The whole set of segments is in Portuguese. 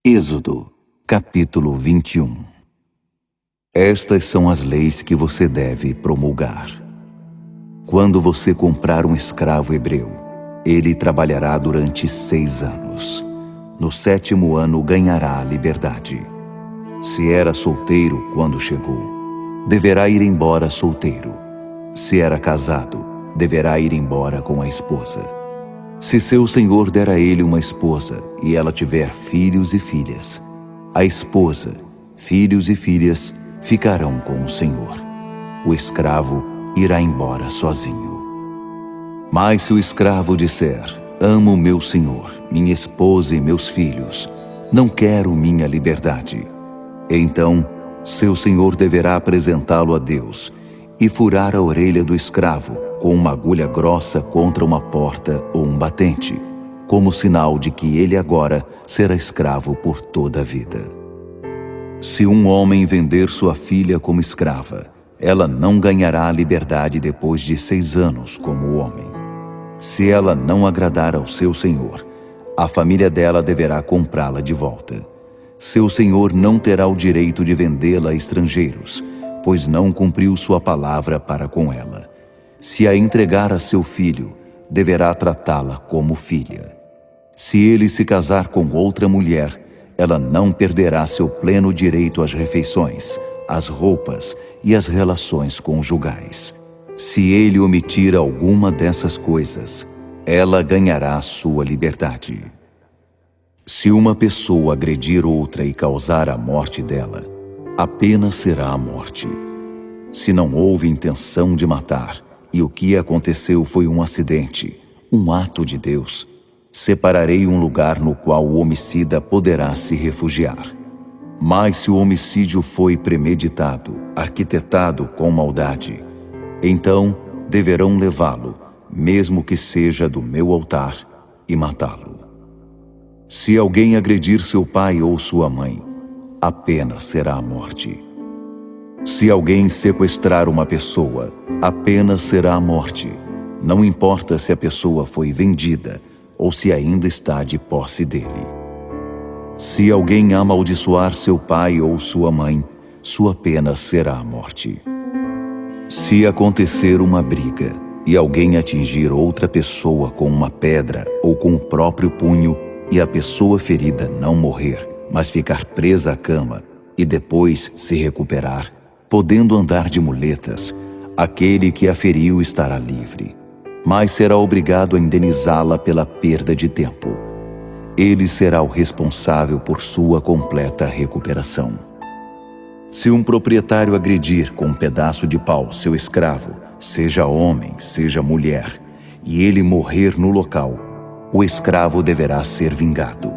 Êxodo, capítulo 21. Estas são as leis que você deve promulgar. Quando você comprar um escravo hebreu, ele trabalhará durante 6 anos. No 7º ano ganhará a liberdade. Se era solteiro quando chegou, deverá ir embora solteiro. Se era casado, deverá ir embora com a esposa. Se seu senhor der a ele uma esposa e ela tiver filhos e filhas, a esposa, filhos e filhas ficarão com o senhor. O escravo irá embora sozinho. Mas se o escravo disser: amo meu senhor, minha esposa e meus filhos, não quero minha liberdade, então seu senhor deverá apresentá-lo a Deus e furar a orelha do escravo com uma agulha grossa contra uma porta ou um batente, como sinal de que ele agora será escravo por toda a vida. Se um homem vender sua filha como escrava, ela não ganhará a liberdade depois de 6 anos como o homem. Se ela não agradar ao seu senhor, a família dela deverá comprá-la de volta. Seu senhor não terá o direito de vendê-la a estrangeiros, pois não cumpriu sua palavra para com ela. Se a entregar a seu filho, deverá tratá-la como filha. Se ele se casar com outra mulher, ela não perderá seu pleno direito às refeições, às roupas e às relações conjugais. Se ele omitir alguma dessas coisas, ela ganhará sua liberdade. Se uma pessoa agredir outra e causar a morte dela, a pena será a morte. Se não houve intenção de matar, e o que aconteceu foi um acidente, um ato de Deus, separarei um lugar no qual o homicida poderá se refugiar. Mas se o homicídio foi premeditado, arquitetado com maldade, então deverão levá-lo, mesmo que seja do meu altar, e matá-lo. Se alguém agredir seu pai ou sua mãe, a pena será a morte. Se alguém sequestrar uma pessoa, a pena será a morte. Não importa se a pessoa foi vendida ou se ainda está de posse dele. Se alguém amaldiçoar seu pai ou sua mãe, sua pena será a morte. Se acontecer uma briga e alguém atingir outra pessoa com uma pedra ou com o próprio punho e a pessoa ferida não morrer, mas ficar presa à cama e depois se recuperar, podendo andar de muletas, aquele que a feriu estará livre, mas será obrigado a indenizá-la pela perda de tempo. Ele será o responsável por sua completa recuperação. Se um proprietário agredir com um pedaço de pau seu escravo, seja homem, seja mulher, e ele morrer no local, o escravo deverá ser vingado.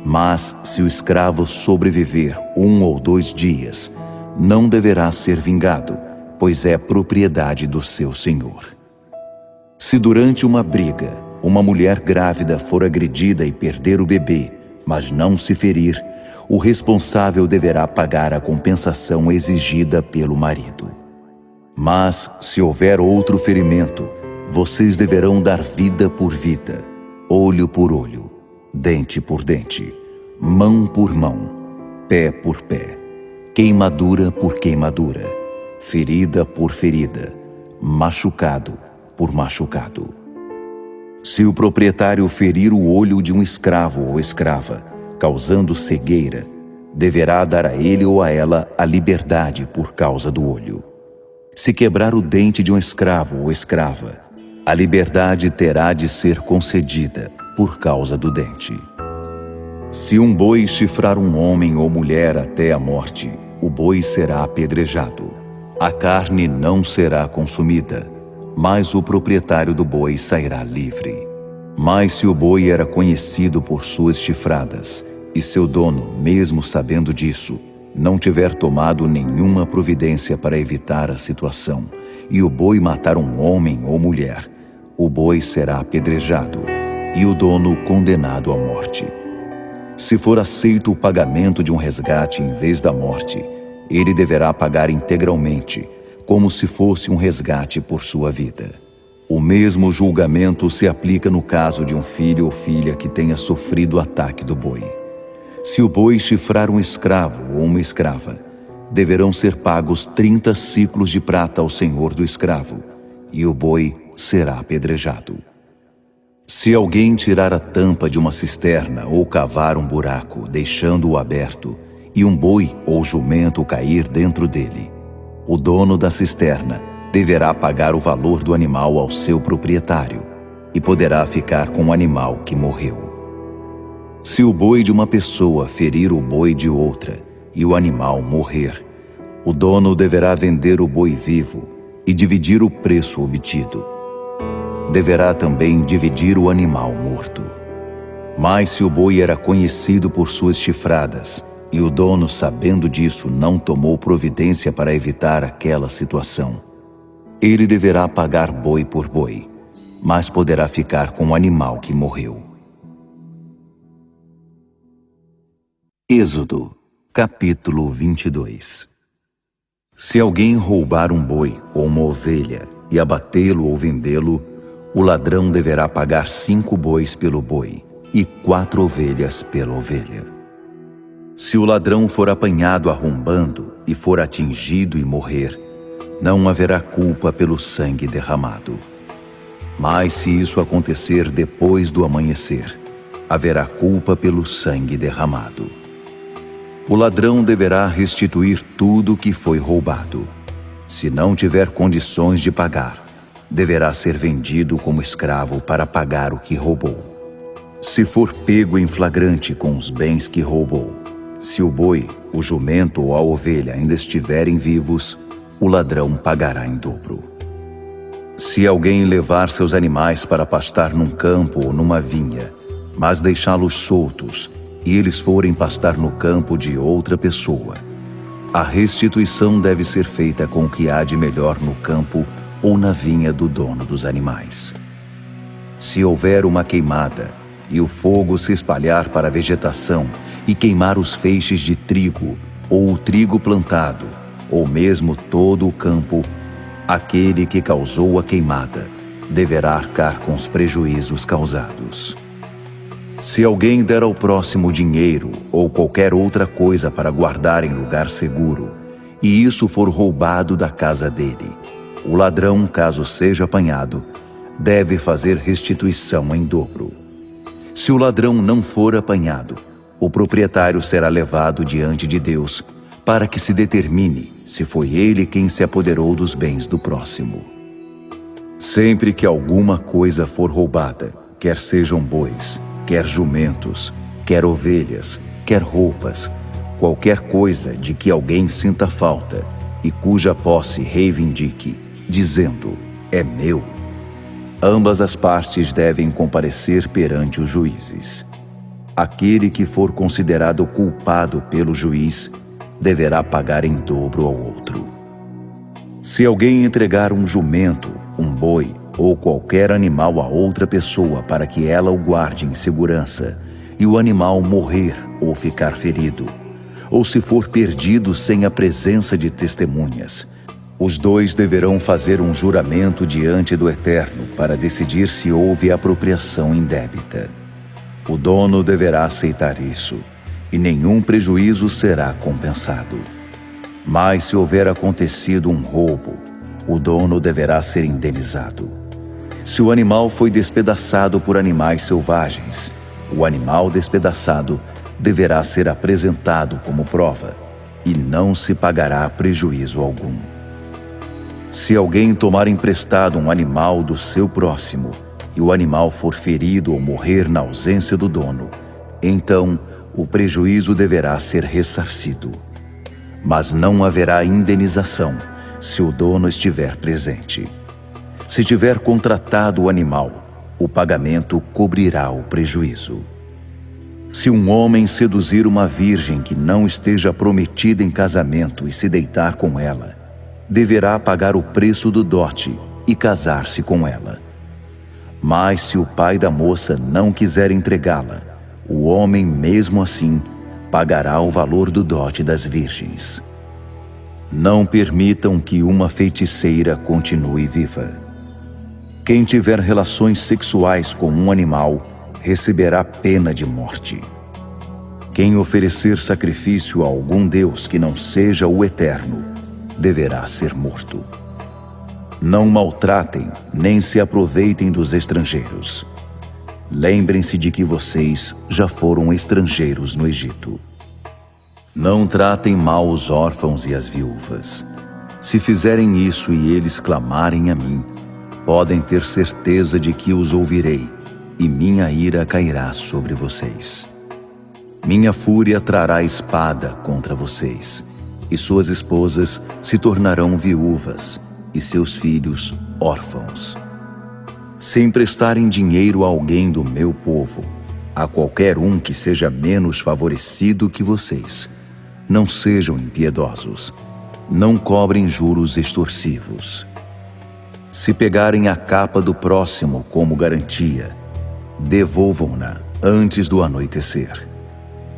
Mas se o escravo sobreviver 1 ou 2 dias, não deverá ser vingado, pois é propriedade do seu senhor. Se durante uma briga, uma mulher grávida for agredida e perder o bebê, mas não se ferir, o responsável deverá pagar a compensação exigida pelo marido. Mas, se houver outro ferimento, vocês deverão dar vida por vida, olho por olho, dente por dente, mão por mão, pé por pé, queimadura por queimadura, ferida por ferida, machucado por machucado. Se o proprietário ferir o olho de um escravo ou escrava, causando cegueira, deverá dar a ele ou a ela a liberdade por causa do olho. Se quebrar o dente de um escravo ou escrava, a liberdade terá de ser concedida por causa do dente. Se um boi chifrar um homem ou mulher até a morte, o boi será apedrejado. A carne não será consumida, mas o proprietário do boi sairá livre. Mas se o boi era conhecido por suas chifradas, e seu dono, mesmo sabendo disso, não tiver tomado nenhuma providência para evitar a situação, e o boi matar um homem ou mulher, o boi será apedrejado, e o dono condenado à morte. Se for aceito o pagamento de um resgate em vez da morte, ele deverá pagar integralmente, como se fosse um resgate por sua vida. O mesmo julgamento se aplica no caso de um filho ou filha que tenha sofrido o ataque do boi. Se o boi chifrar um escravo ou uma escrava, deverão ser pagos 30 siclos de prata ao senhor do escravo, e o boi será apedrejado. Se alguém tirar a tampa de uma cisterna ou cavar um buraco, deixando-o aberto, e um boi ou jumento cair dentro dele, o dono da cisterna deverá pagar o valor do animal ao seu proprietário e poderá ficar com o animal que morreu. Se o boi de uma pessoa ferir o boi de outra e o animal morrer, o dono deverá vender o boi vivo e dividir o preço obtido. Deverá também dividir o animal morto. Mas se o boi era conhecido por suas chifradas e o dono, sabendo disso, não tomou providência para evitar aquela situação, ele deverá pagar boi por boi, mas poderá ficar com o animal que morreu. Êxodo, capítulo 22. Se alguém roubar um boi ou uma ovelha e abatê-lo ou vendê-lo, o ladrão deverá pagar 5 bois pelo boi e 4 ovelhas pela ovelha. Se o ladrão for apanhado arrombando e for atingido e morrer, não haverá culpa pelo sangue derramado. Mas se isso acontecer depois do amanhecer, haverá culpa pelo sangue derramado. O ladrão deverá restituir tudo o que foi roubado. Se não tiver condições de pagar, deverá ser vendido como escravo para pagar o que roubou. Se for pego em flagrante com os bens que roubou, se o boi, o jumento ou a ovelha ainda estiverem vivos, o ladrão pagará em dobro. Se alguém levar seus animais para pastar num campo ou numa vinha, mas deixá-los soltos, e eles forem pastar no campo de outra pessoa, a restituição deve ser feita com o que há de melhor no campo ou na vinha do dono dos animais. Se houver uma queimada, e o fogo se espalhar para a vegetação e queimar os feixes de trigo, ou o trigo plantado, ou mesmo todo o campo, aquele que causou a queimada deverá arcar com os prejuízos causados. Se alguém der ao próximo dinheiro ou qualquer outra coisa para guardar em lugar seguro, e isso for roubado da casa dele, o ladrão, caso seja apanhado, deve fazer restituição em dobro. Se o ladrão não for apanhado, o proprietário será levado diante de Deus para que se determine se foi ele quem se apoderou dos bens do próximo. Sempre que alguma coisa for roubada, quer sejam bois, quer jumentos, quer ovelhas, quer roupas, qualquer coisa de que alguém sinta falta e cuja posse reivindique, dizendo, é meu, ambas as partes devem comparecer perante os juízes. Aquele que for considerado culpado pelo juiz deverá pagar em dobro ao outro. Se alguém entregar um jumento, um boi ou qualquer animal a outra pessoa para que ela o guarde em segurança, e o animal morrer ou ficar ferido, ou se for perdido sem a presença de testemunhas, os dois deverão fazer um juramento diante do Eterno para decidir se houve apropriação indébita. O dono deverá aceitar isso, e nenhum prejuízo será compensado. Mas se houver acontecido um roubo, o dono deverá ser indenizado. Se o animal foi despedaçado por animais selvagens, o animal despedaçado deverá ser apresentado como prova, e não se pagará prejuízo algum. Se alguém tomar emprestado um animal do seu próximo, e o animal for ferido ou morrer na ausência do dono, então o prejuízo deverá ser ressarcido. Mas não haverá indenização se o dono estiver presente. Se tiver contratado o animal, o pagamento cobrirá o prejuízo. Se um homem seduzir uma virgem que não esteja prometida em casamento e se deitar com ela, deverá pagar o preço do dote e casar-se com ela. Mas se o pai da moça não quiser entregá-la, o homem mesmo assim pagará o valor do dote das virgens. Não permitam que uma feiticeira continue viva. Quem tiver relações sexuais com um animal receberá pena de morte. Quem oferecer sacrifício a algum Deus que não seja o Eterno, deverá ser morto. Não maltratem, nem se aproveitem dos estrangeiros. Lembrem-se de que vocês já foram estrangeiros no Egito. Não tratem mal os órfãos e as viúvas. Se fizerem isso e eles clamarem a mim, podem ter certeza de que os ouvirei, e minha ira cairá sobre vocês. Minha fúria trará espada contra vocês, e suas esposas se tornarão viúvas, e seus filhos órfãos. Se emprestarem dinheiro a alguém do meu povo, a qualquer um que seja menos favorecido que vocês, não sejam impiedosos, não cobrem juros extorsivos. Se pegarem a capa do próximo como garantia, devolvam-na antes do anoitecer.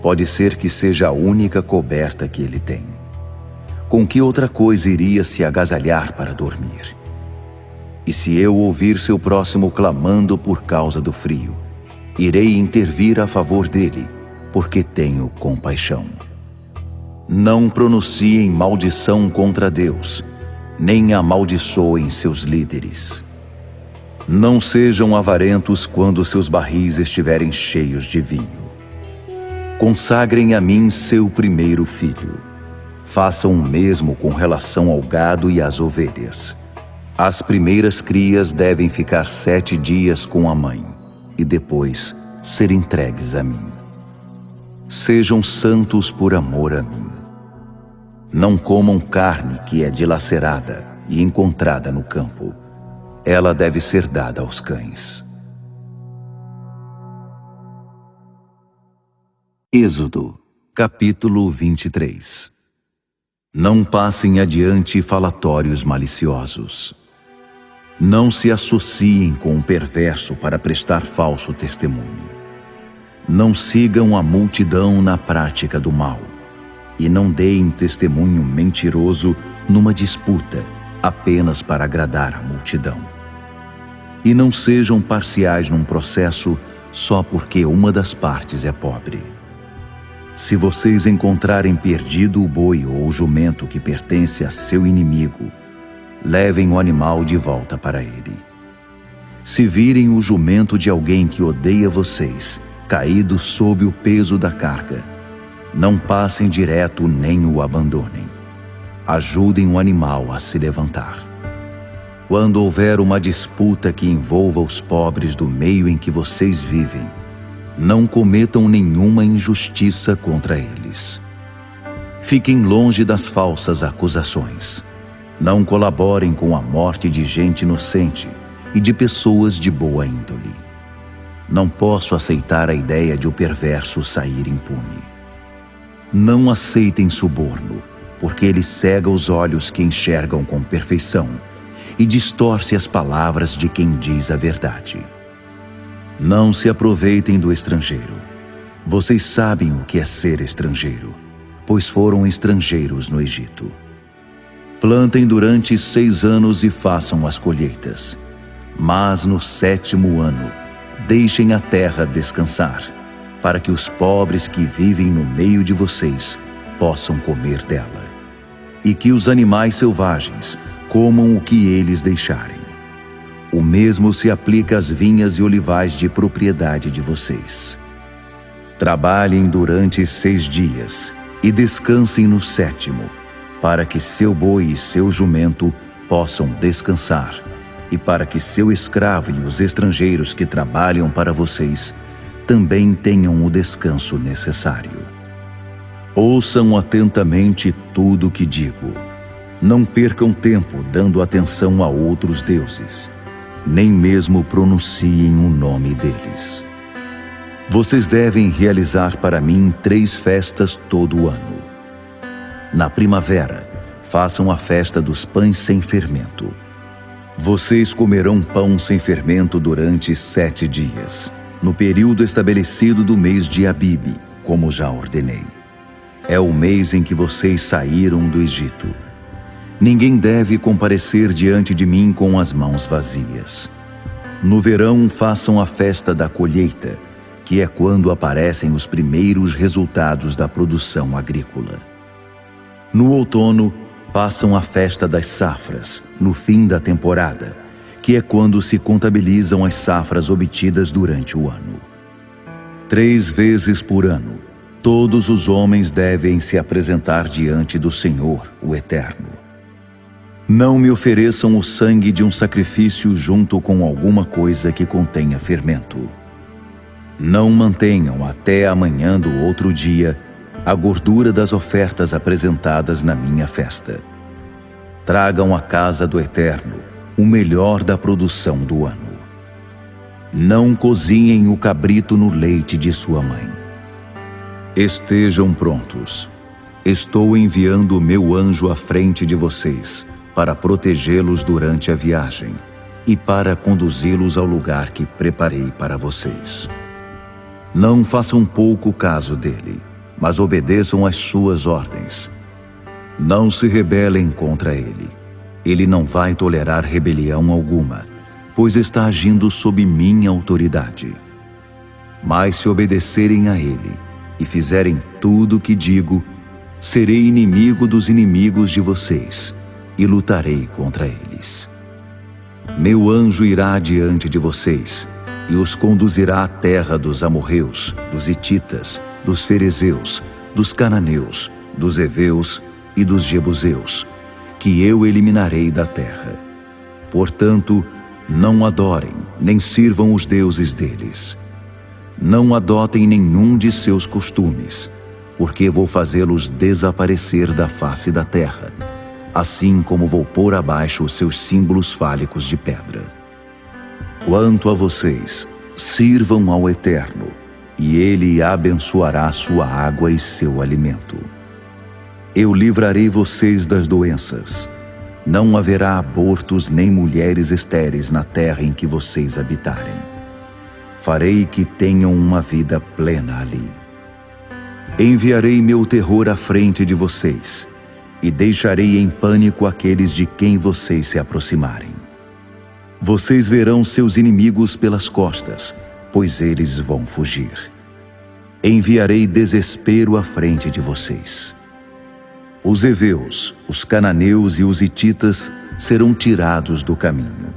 Pode ser que seja a única coberta que ele tem. Com que outra coisa iria se agasalhar para dormir? E se eu ouvir seu próximo clamando por causa do frio, irei intervir a favor dele, porque tenho compaixão. Não pronunciem maldição contra Deus, nem amaldiçoem seus líderes. Não sejam avarentos quando seus barris estiverem cheios de vinho. Consagrem a mim seu primeiro filho. Façam o mesmo com relação ao gado e às ovelhas. As primeiras crias devem ficar 7 dias com a mãe, e depois ser entregues a mim. Sejam santos por amor a mim. Não comam carne que é dilacerada e encontrada no campo. Ela deve ser dada aos cães. Êxodo, capítulo 23. Não passem adiante falatórios maliciosos. Não se associem com o perverso para prestar falso testemunho. Não sigam a multidão na prática do mal, e não deem testemunho mentiroso numa disputa, apenas para agradar a multidão. E não sejam parciais num processo só porque uma das partes é pobre. Se vocês encontrarem perdido o boi ou o jumento que pertence a seu inimigo, levem o animal de volta para ele. Se virem o jumento de alguém que odeia vocês, caído sob o peso da carga, não passem direto nem o abandonem. Ajudem o animal a se levantar. Quando houver uma disputa que envolva os pobres do meio em que vocês vivem, não cometam nenhuma injustiça contra eles. Fiquem longe das falsas acusações. Não colaborem com a morte de gente inocente e de pessoas de boa índole. Não posso aceitar a ideia de o perverso sair impune. Não aceitem suborno, porque ele cega os olhos que enxergam com perfeição e distorce as palavras de quem diz a verdade. Não se aproveitem do estrangeiro. Vocês sabem o que é ser estrangeiro, pois foram estrangeiros no Egito. Plantem durante 6 anos e façam as colheitas. Mas no 7º ano, deixem a terra descansar, para que os pobres que vivem no meio de vocês possam comer dela, e que os animais selvagens comam o que eles deixarem. O mesmo se aplica às vinhas e olivais de propriedade de vocês. Trabalhem durante 6 dias e descansem no 7º, para que seu boi e seu jumento possam descansar, e para que seu escravo e os estrangeiros que trabalham para vocês também tenham o descanso necessário. Ouçam atentamente tudo o que digo. Não percam tempo dando atenção a outros deuses, nem mesmo pronunciem o nome deles. Vocês devem realizar para mim 3 festas todo o ano. Na primavera, façam a festa dos pães sem fermento. Vocês comerão pão sem fermento durante 7 dias, no período estabelecido do mês de Abibe, como já ordenei. É o mês em que vocês saíram do Egito. Ninguém deve comparecer diante de mim com as mãos vazias. No verão façam a festa da colheita, que é quando aparecem os primeiros resultados da produção agrícola. No outono, passam a festa das safras, no fim da temporada, que é quando se contabilizam as safras obtidas durante o ano. 3 vezes por ano, todos os homens devem se apresentar diante do Senhor, o Eterno. Não me ofereçam o sangue de um sacrifício junto com alguma coisa que contenha fermento. Não mantenham até amanhã do outro dia a gordura das ofertas apresentadas na minha festa. Tragam à casa do Eterno o melhor da produção do ano. Não cozinhem o cabrito no leite de sua mãe. Estejam prontos. Estou enviando o meu anjo à frente de vocês para protegê-los durante a viagem e para conduzi-los ao lugar que preparei para vocês. Não façam pouco caso dele, mas obedeçam às suas ordens. Não se rebelem contra ele. Ele não vai tolerar rebelião alguma, pois está agindo sob minha autoridade. Mas se obedecerem a ele e fizerem tudo o que digo, serei inimigo dos inimigos de vocês e lutarei contra eles. Meu anjo irá diante de vocês e os conduzirá à terra dos amorreus, dos hititas, dos ferezeus, dos cananeus, dos heveus e dos jebuseus, que eu eliminarei da terra. Portanto, não adorem, nem sirvam os deuses deles. Não adotem nenhum de seus costumes, porque vou fazê-los desaparecer da face da terra, assim como vou pôr abaixo os seus símbolos fálicos de pedra. Quanto a vocês, sirvam ao Eterno, e Ele abençoará sua água e seu alimento. Eu livrarei vocês das doenças. Não haverá abortos nem mulheres estéreis na terra em que vocês habitarem. Farei que tenham uma vida plena ali. Enviarei meu terror à frente de vocês, e deixarei em pânico aqueles de quem vocês se aproximarem. Vocês verão seus inimigos pelas costas, pois eles vão fugir. Enviarei desespero à frente de vocês. Os heveus, os cananeus e os hititas serão tirados do caminho.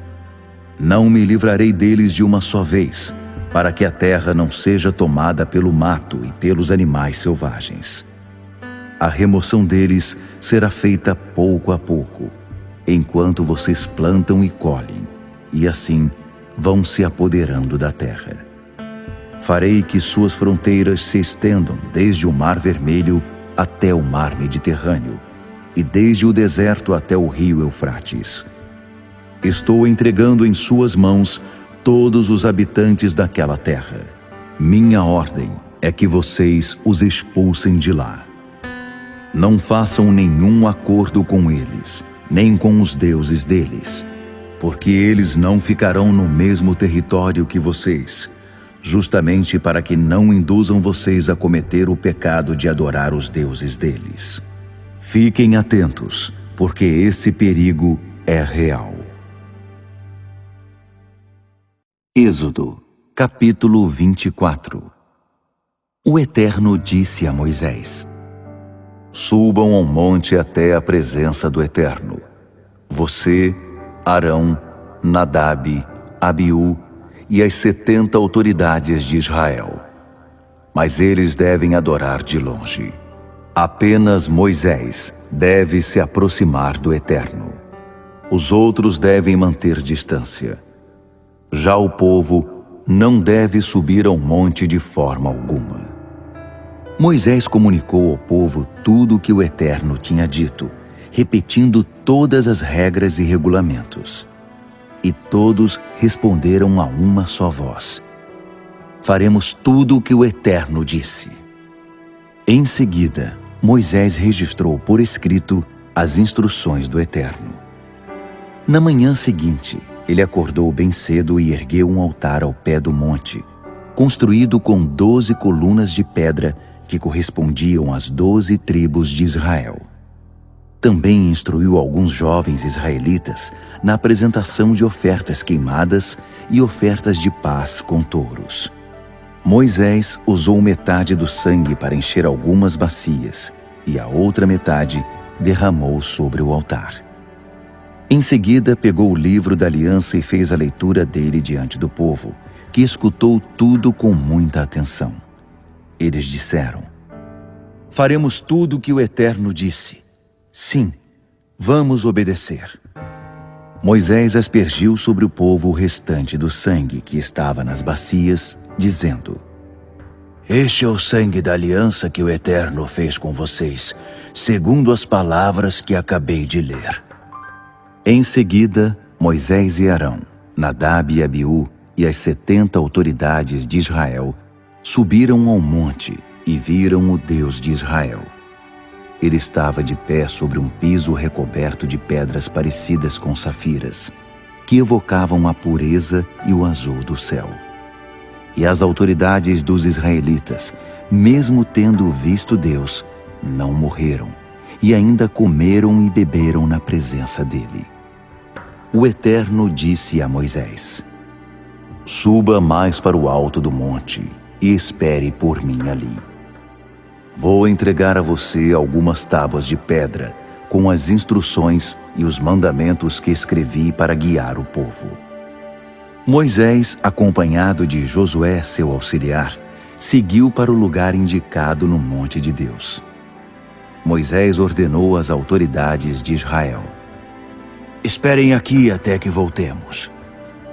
Não me livrarei deles de uma só vez, para que a terra não seja tomada pelo mato e pelos animais selvagens. A remoção deles será feita pouco a pouco, enquanto vocês plantam e colhem, e assim vão se apoderando da terra. Farei que suas fronteiras se estendam desde o Mar Vermelho até o Mar Mediterrâneo, e desde o deserto até o rio Eufrates. Estou entregando em suas mãos todos os habitantes daquela terra. Minha ordem é que vocês os expulsem de lá. Não façam nenhum acordo com eles, nem com os deuses deles, porque eles não ficarão no mesmo território que vocês, justamente para que não induzam vocês a cometer o pecado de adorar os deuses deles. Fiquem atentos, porque esse perigo é real. Êxodo, capítulo 24. O Eterno disse a Moisés: Subam ao monte até a presença do Eterno. Você, Arão, Nadab, Abiú e as 70 autoridades de Israel. Mas eles devem adorar de longe. Apenas Moisés deve se aproximar do Eterno. Os outros devem manter distância. Já o povo não deve subir ao monte de forma alguma. Moisés comunicou ao povo tudo o que o Eterno tinha dito, repetindo todas as regras e regulamentos. E todos responderam a uma só voz: Faremos tudo o que o Eterno disse. Em seguida, Moisés registrou por escrito as instruções do Eterno. Na manhã seguinte, ele acordou bem cedo e ergueu um altar ao pé do monte, construído com 12 colunas de pedra que correspondiam às 12 tribos de Israel. Também instruiu alguns jovens israelitas na apresentação de ofertas queimadas e ofertas de paz com touros. Moisés usou metade do sangue para encher algumas bacias e a outra metade derramou sobre o altar. Em seguida, pegou o livro da aliança e fez a leitura dele diante do povo, que escutou tudo com muita atenção. Eles disseram: "Faremos tudo o que o Eterno disse. Sim, vamos obedecer." Moisés aspergiu sobre o povo o restante do sangue que estava nas bacias, dizendo: "Este é o sangue da aliança que o Eterno fez com vocês, segundo as palavras que acabei de ler." Em seguida, Moisés e Arão, Nadab e Abiú e as 70 autoridades de Israel subiram ao monte e viram o Deus de Israel. Ele estava de pé sobre um piso recoberto de pedras parecidas com safiras, que evocavam a pureza e o azul do céu. E as autoridades dos israelitas, mesmo tendo visto Deus, não morreram, e ainda comeram e beberam na presença dele. O Eterno disse a Moisés: "Suba mais para o alto do monte e espere por mim ali. Vou entregar a você algumas tábuas de pedra com as instruções e os mandamentos que escrevi para guiar o povo." Moisés, acompanhado de Josué, seu auxiliar, seguiu para o lugar indicado no monte de Deus. Moisés ordenou às autoridades de Israel: "Esperem aqui até que voltemos.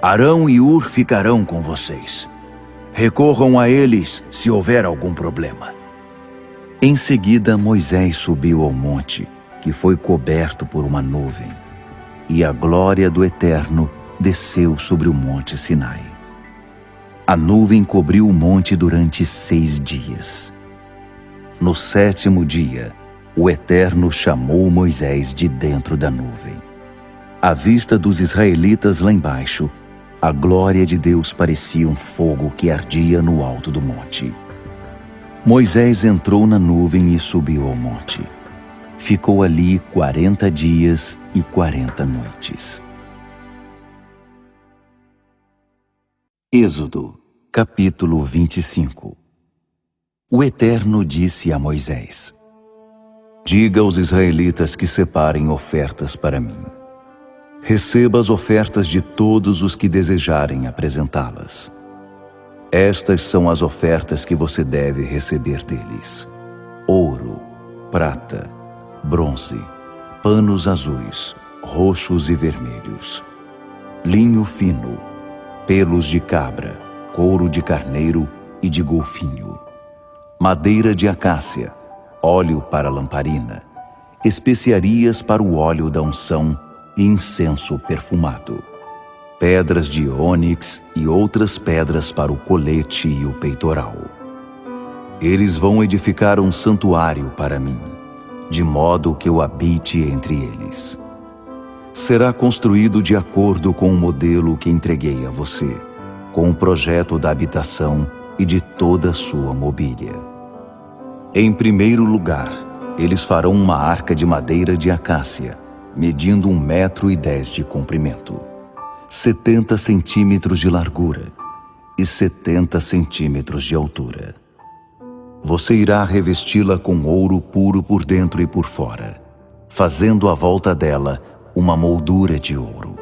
Arão e Hur ficarão com vocês. Recorram a eles se houver algum problema." Em seguida, Moisés subiu ao monte, que foi coberto por uma nuvem, e a glória do Eterno desceu sobre o monte Sinai. A nuvem cobriu o monte durante 6 dias. No 7º dia, o Eterno chamou Moisés de dentro da nuvem. À vista dos israelitas lá embaixo, a glória de Deus parecia um fogo que ardia no alto do monte. Moisés entrou na nuvem e subiu ao monte. Ficou ali 40 dias e 40 noites. Êxodo, capítulo 25. O Eterno disse a Moisés: "Diga aos israelitas que separem ofertas para mim. Receba as ofertas de todos os que desejarem apresentá-las. Estas são as ofertas que você deve receber deles: ouro, prata, bronze, panos azuis, roxos e vermelhos, linho fino, pelos de cabra, couro de carneiro e de golfinho, madeira de acácia, óleo para lamparina, especiarias para o óleo da unção e incenso perfumado, pedras de ônix e outras pedras para o colete e o peitoral. Eles vão edificar um santuário para mim, de modo que eu habite entre eles. Será construído de acordo com o modelo que entreguei a você, com o projeto da habitação e de toda a sua mobília. Em primeiro lugar, eles farão uma arca de madeira de acácia, medindo 1,10 metros de comprimento, 70 centímetros de largura e 70 centímetros de altura. Você irá revesti-la com ouro puro por dentro e por fora, fazendo à volta dela uma moldura de ouro.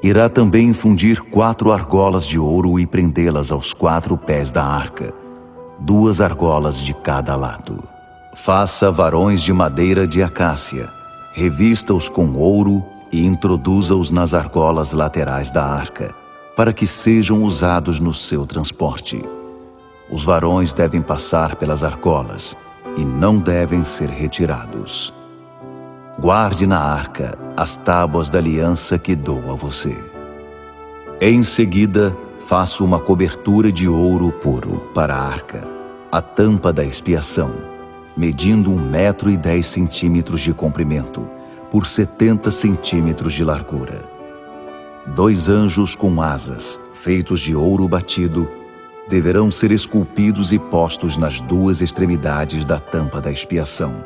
Irá também fundir 4 argolas de ouro e prendê-las aos 4 pés da arca, 2 argolas de cada lado. Faça varões de madeira de acácia, revista-os com ouro e introduza-os nas argolas laterais da arca, para que sejam usados no seu transporte. Os varões devem passar pelas argolas e não devem ser retirados. Guarde na arca as tábuas da aliança que dou a você. Em seguida, faça uma cobertura de ouro puro para a arca, a tampa da expiação, medindo 1,10 metros de comprimento por 70 centímetros de largura. 2 anjos com asas, feitos de ouro batido, deverão ser esculpidos e postos nas 2 extremidades da tampa da expiação,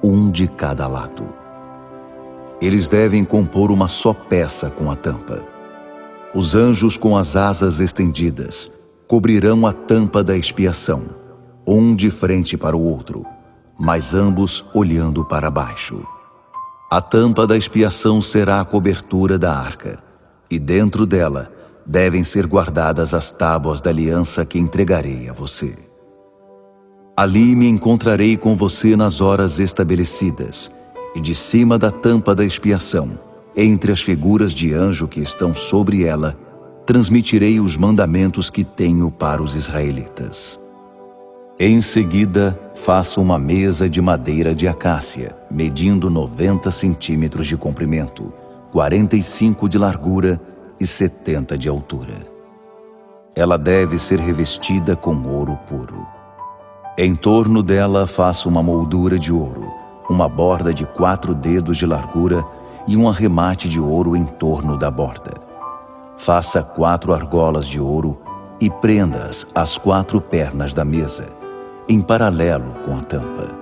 um de cada lado. Eles devem compor uma só peça com a tampa. Os anjos com as asas estendidas cobrirão a tampa da expiação, um de frente para o outro, mas ambos olhando para baixo. A tampa da expiação será a cobertura da arca, e dentro dela devem ser guardadas as tábuas da aliança que entregarei a você. Ali me encontrarei com você nas horas estabelecidas, e de cima da tampa da expiação, entre as figuras de anjo que estão sobre ela, transmitirei os mandamentos que tenho para os israelitas. Em seguida, faça uma mesa de madeira de acácia, medindo 90 centímetros de comprimento, 45 de largura e 70 de altura. Ela deve ser revestida com ouro puro. Em torno dela, faça uma moldura de ouro, uma borda de 4 dedos de largura e um arremate de ouro em torno da borda. Faça 4 argolas de ouro e prenda-as às 4 pernas da mesa, em paralelo com a tampa.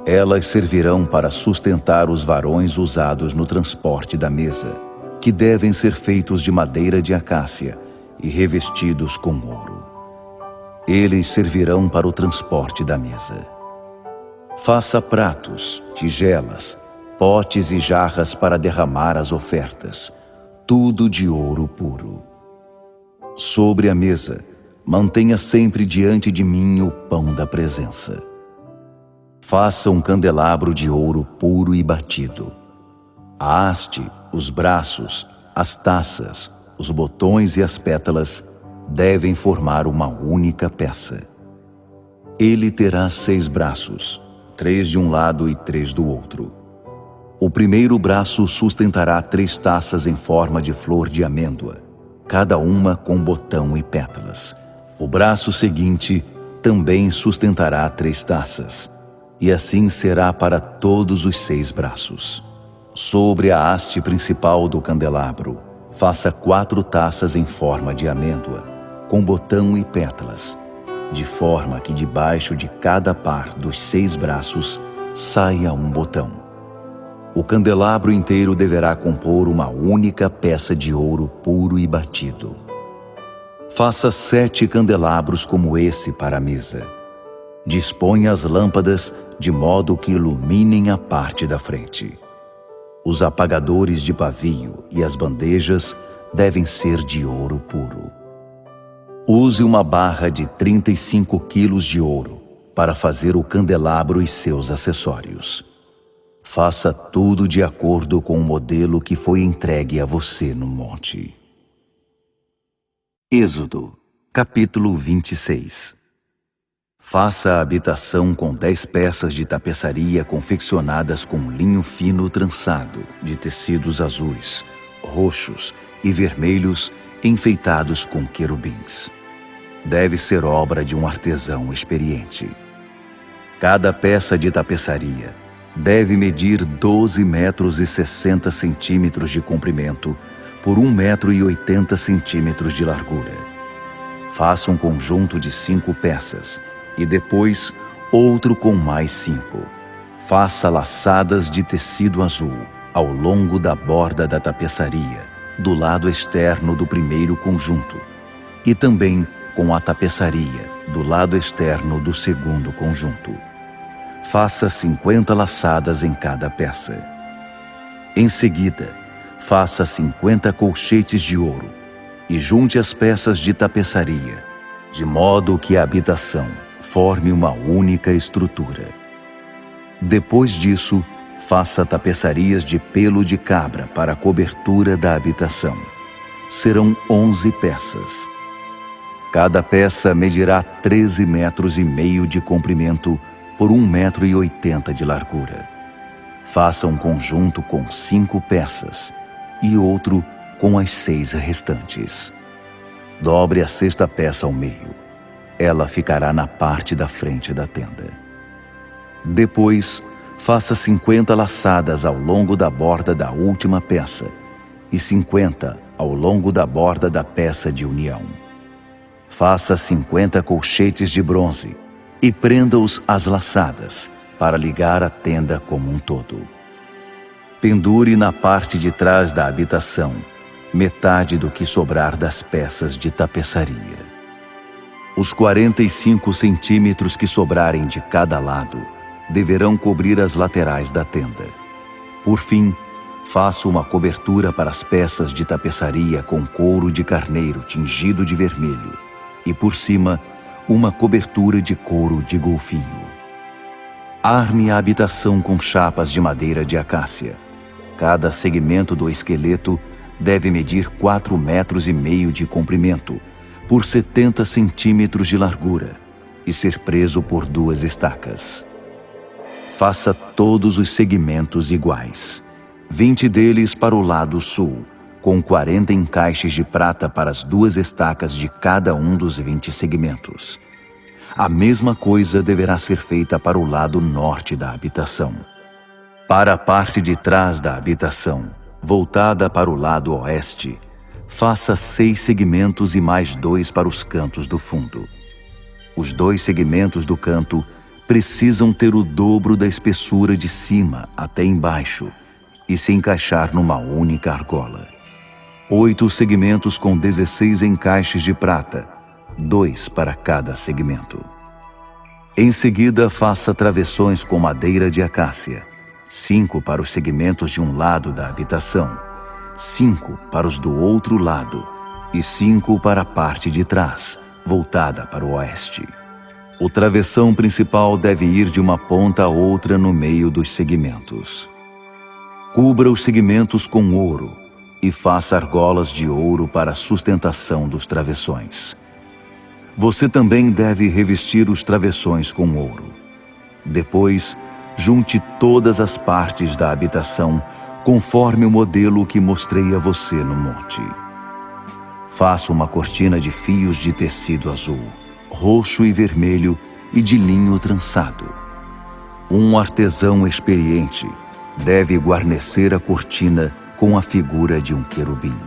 Elas servirão para sustentar os varões usados no transporte da mesa, que devem ser feitos de madeira de acácia e revestidos com ouro. Eles servirão para o transporte da mesa. Faça pratos, tigelas, potes e jarras para derramar as ofertas, tudo de ouro puro. Sobre a mesa, mantenha sempre diante de mim o pão da presença. Faça um candelabro de ouro puro e batido. A haste, os braços, as taças, os botões e as pétalas devem formar uma única peça. Ele terá 6 braços, 3 de um lado e 3 do outro. O primeiro braço sustentará 3 taças em forma de flor de amêndoa, cada uma com botão e pétalas. O braço seguinte também sustentará 3 taças, e assim será para todos os 6 braços. Sobre a haste principal do candelabro, faça 4 taças em forma de amêndoa, com botão e pétalas, de forma que debaixo de cada par dos 6 braços saia um botão. O candelabro inteiro deverá compor uma única peça de ouro puro e batido. Faça 7 candelabros como esse para a mesa. Disponha as lâmpadas de modo que iluminem a parte da frente. Os apagadores de pavio e as bandejas devem ser de ouro puro. Use uma barra de 35 quilos de ouro para fazer o candelabro e seus acessórios. Faça tudo de acordo com o modelo que foi entregue a você no monte. Êxodo, capítulo 26. Faça a habitação com 10 peças de tapeçaria confeccionadas com linho fino trançado, de tecidos azuis, roxos e vermelhos enfeitados com querubins. Deve ser obra de um artesão experiente. Cada peça de tapeçaria deve medir 12 metros e 60 centímetros de comprimento por 1 metro e 80 centímetros de largura. Faça um conjunto de 5 peças e depois outro com mais 5. Faça laçadas de tecido azul ao longo da borda da tapeçaria, do lado externo do primeiro conjunto, e também com a tapeçaria do lado externo do segundo conjunto. Faça 50 laçadas em cada peça. Em seguida, faça 50 colchetes de ouro e junte as peças de tapeçaria, de modo que a habitação forme uma única estrutura. Depois disso, faça tapeçarias de pelo de cabra para a cobertura da habitação. Serão 11 peças. Cada peça medirá 13 metros e meio de comprimento por 1 metro e 80 de largura. Faça um conjunto com 5 peças e outro com as 6 restantes. Dobre a 6ª peça ao meio. Ela ficará na parte da frente da tenda. Depois, faça 50 laçadas ao longo da borda da última peça e 50 ao longo da borda da peça de união. Faça 50 colchetes de bronze e prenda-os às laçadas para ligar a tenda como um todo. Pendure na parte de trás da habitação metade do que sobrar das peças de tapeçaria. Os 45 centímetros que sobrarem de cada lado deverão cobrir as laterais da tenda. Por fim, faça uma cobertura para as peças de tapeçaria com couro de carneiro tingido de vermelho e, por cima, uma cobertura de couro de golfinho. Arme a habitação com chapas de madeira de acácia. Cada segmento do esqueleto deve medir 4,5 metros de comprimento por 70 centímetros de largura e ser preso por 2 estacas. Faça todos os segmentos iguais. 20 deles para o lado sul, com 40 encaixes de prata para as 2 estacas de cada um dos 20 segmentos. A mesma coisa deverá ser feita para o lado norte da habitação. Para a parte de trás da habitação, voltada para o lado oeste, faça 6 segmentos e mais 2 para os cantos do fundo. Os 2 segmentos do canto precisam ter o dobro da espessura de cima até embaixo e se encaixar numa única argola. 8 segmentos com 16 encaixes de prata, 2 para cada segmento. Em seguida, faça travessões com madeira de acácia, 5 para os segmentos de um lado da habitação, 5 para os do outro lado e 5 para a parte de trás, voltada para o oeste. O travessão principal deve ir de uma ponta a outra no meio dos segmentos. Cubra os segmentos com ouro e faça argolas de ouro para a sustentação dos travessões. Você também deve revestir os travessões com ouro. Depois, junte todas as partes da habitação conforme o modelo que mostrei a você no monte. Faça uma cortina de fios de tecido azul, roxo e vermelho e de linho trançado. Um artesão experiente deve guarnecer a cortina com a figura de um querubim.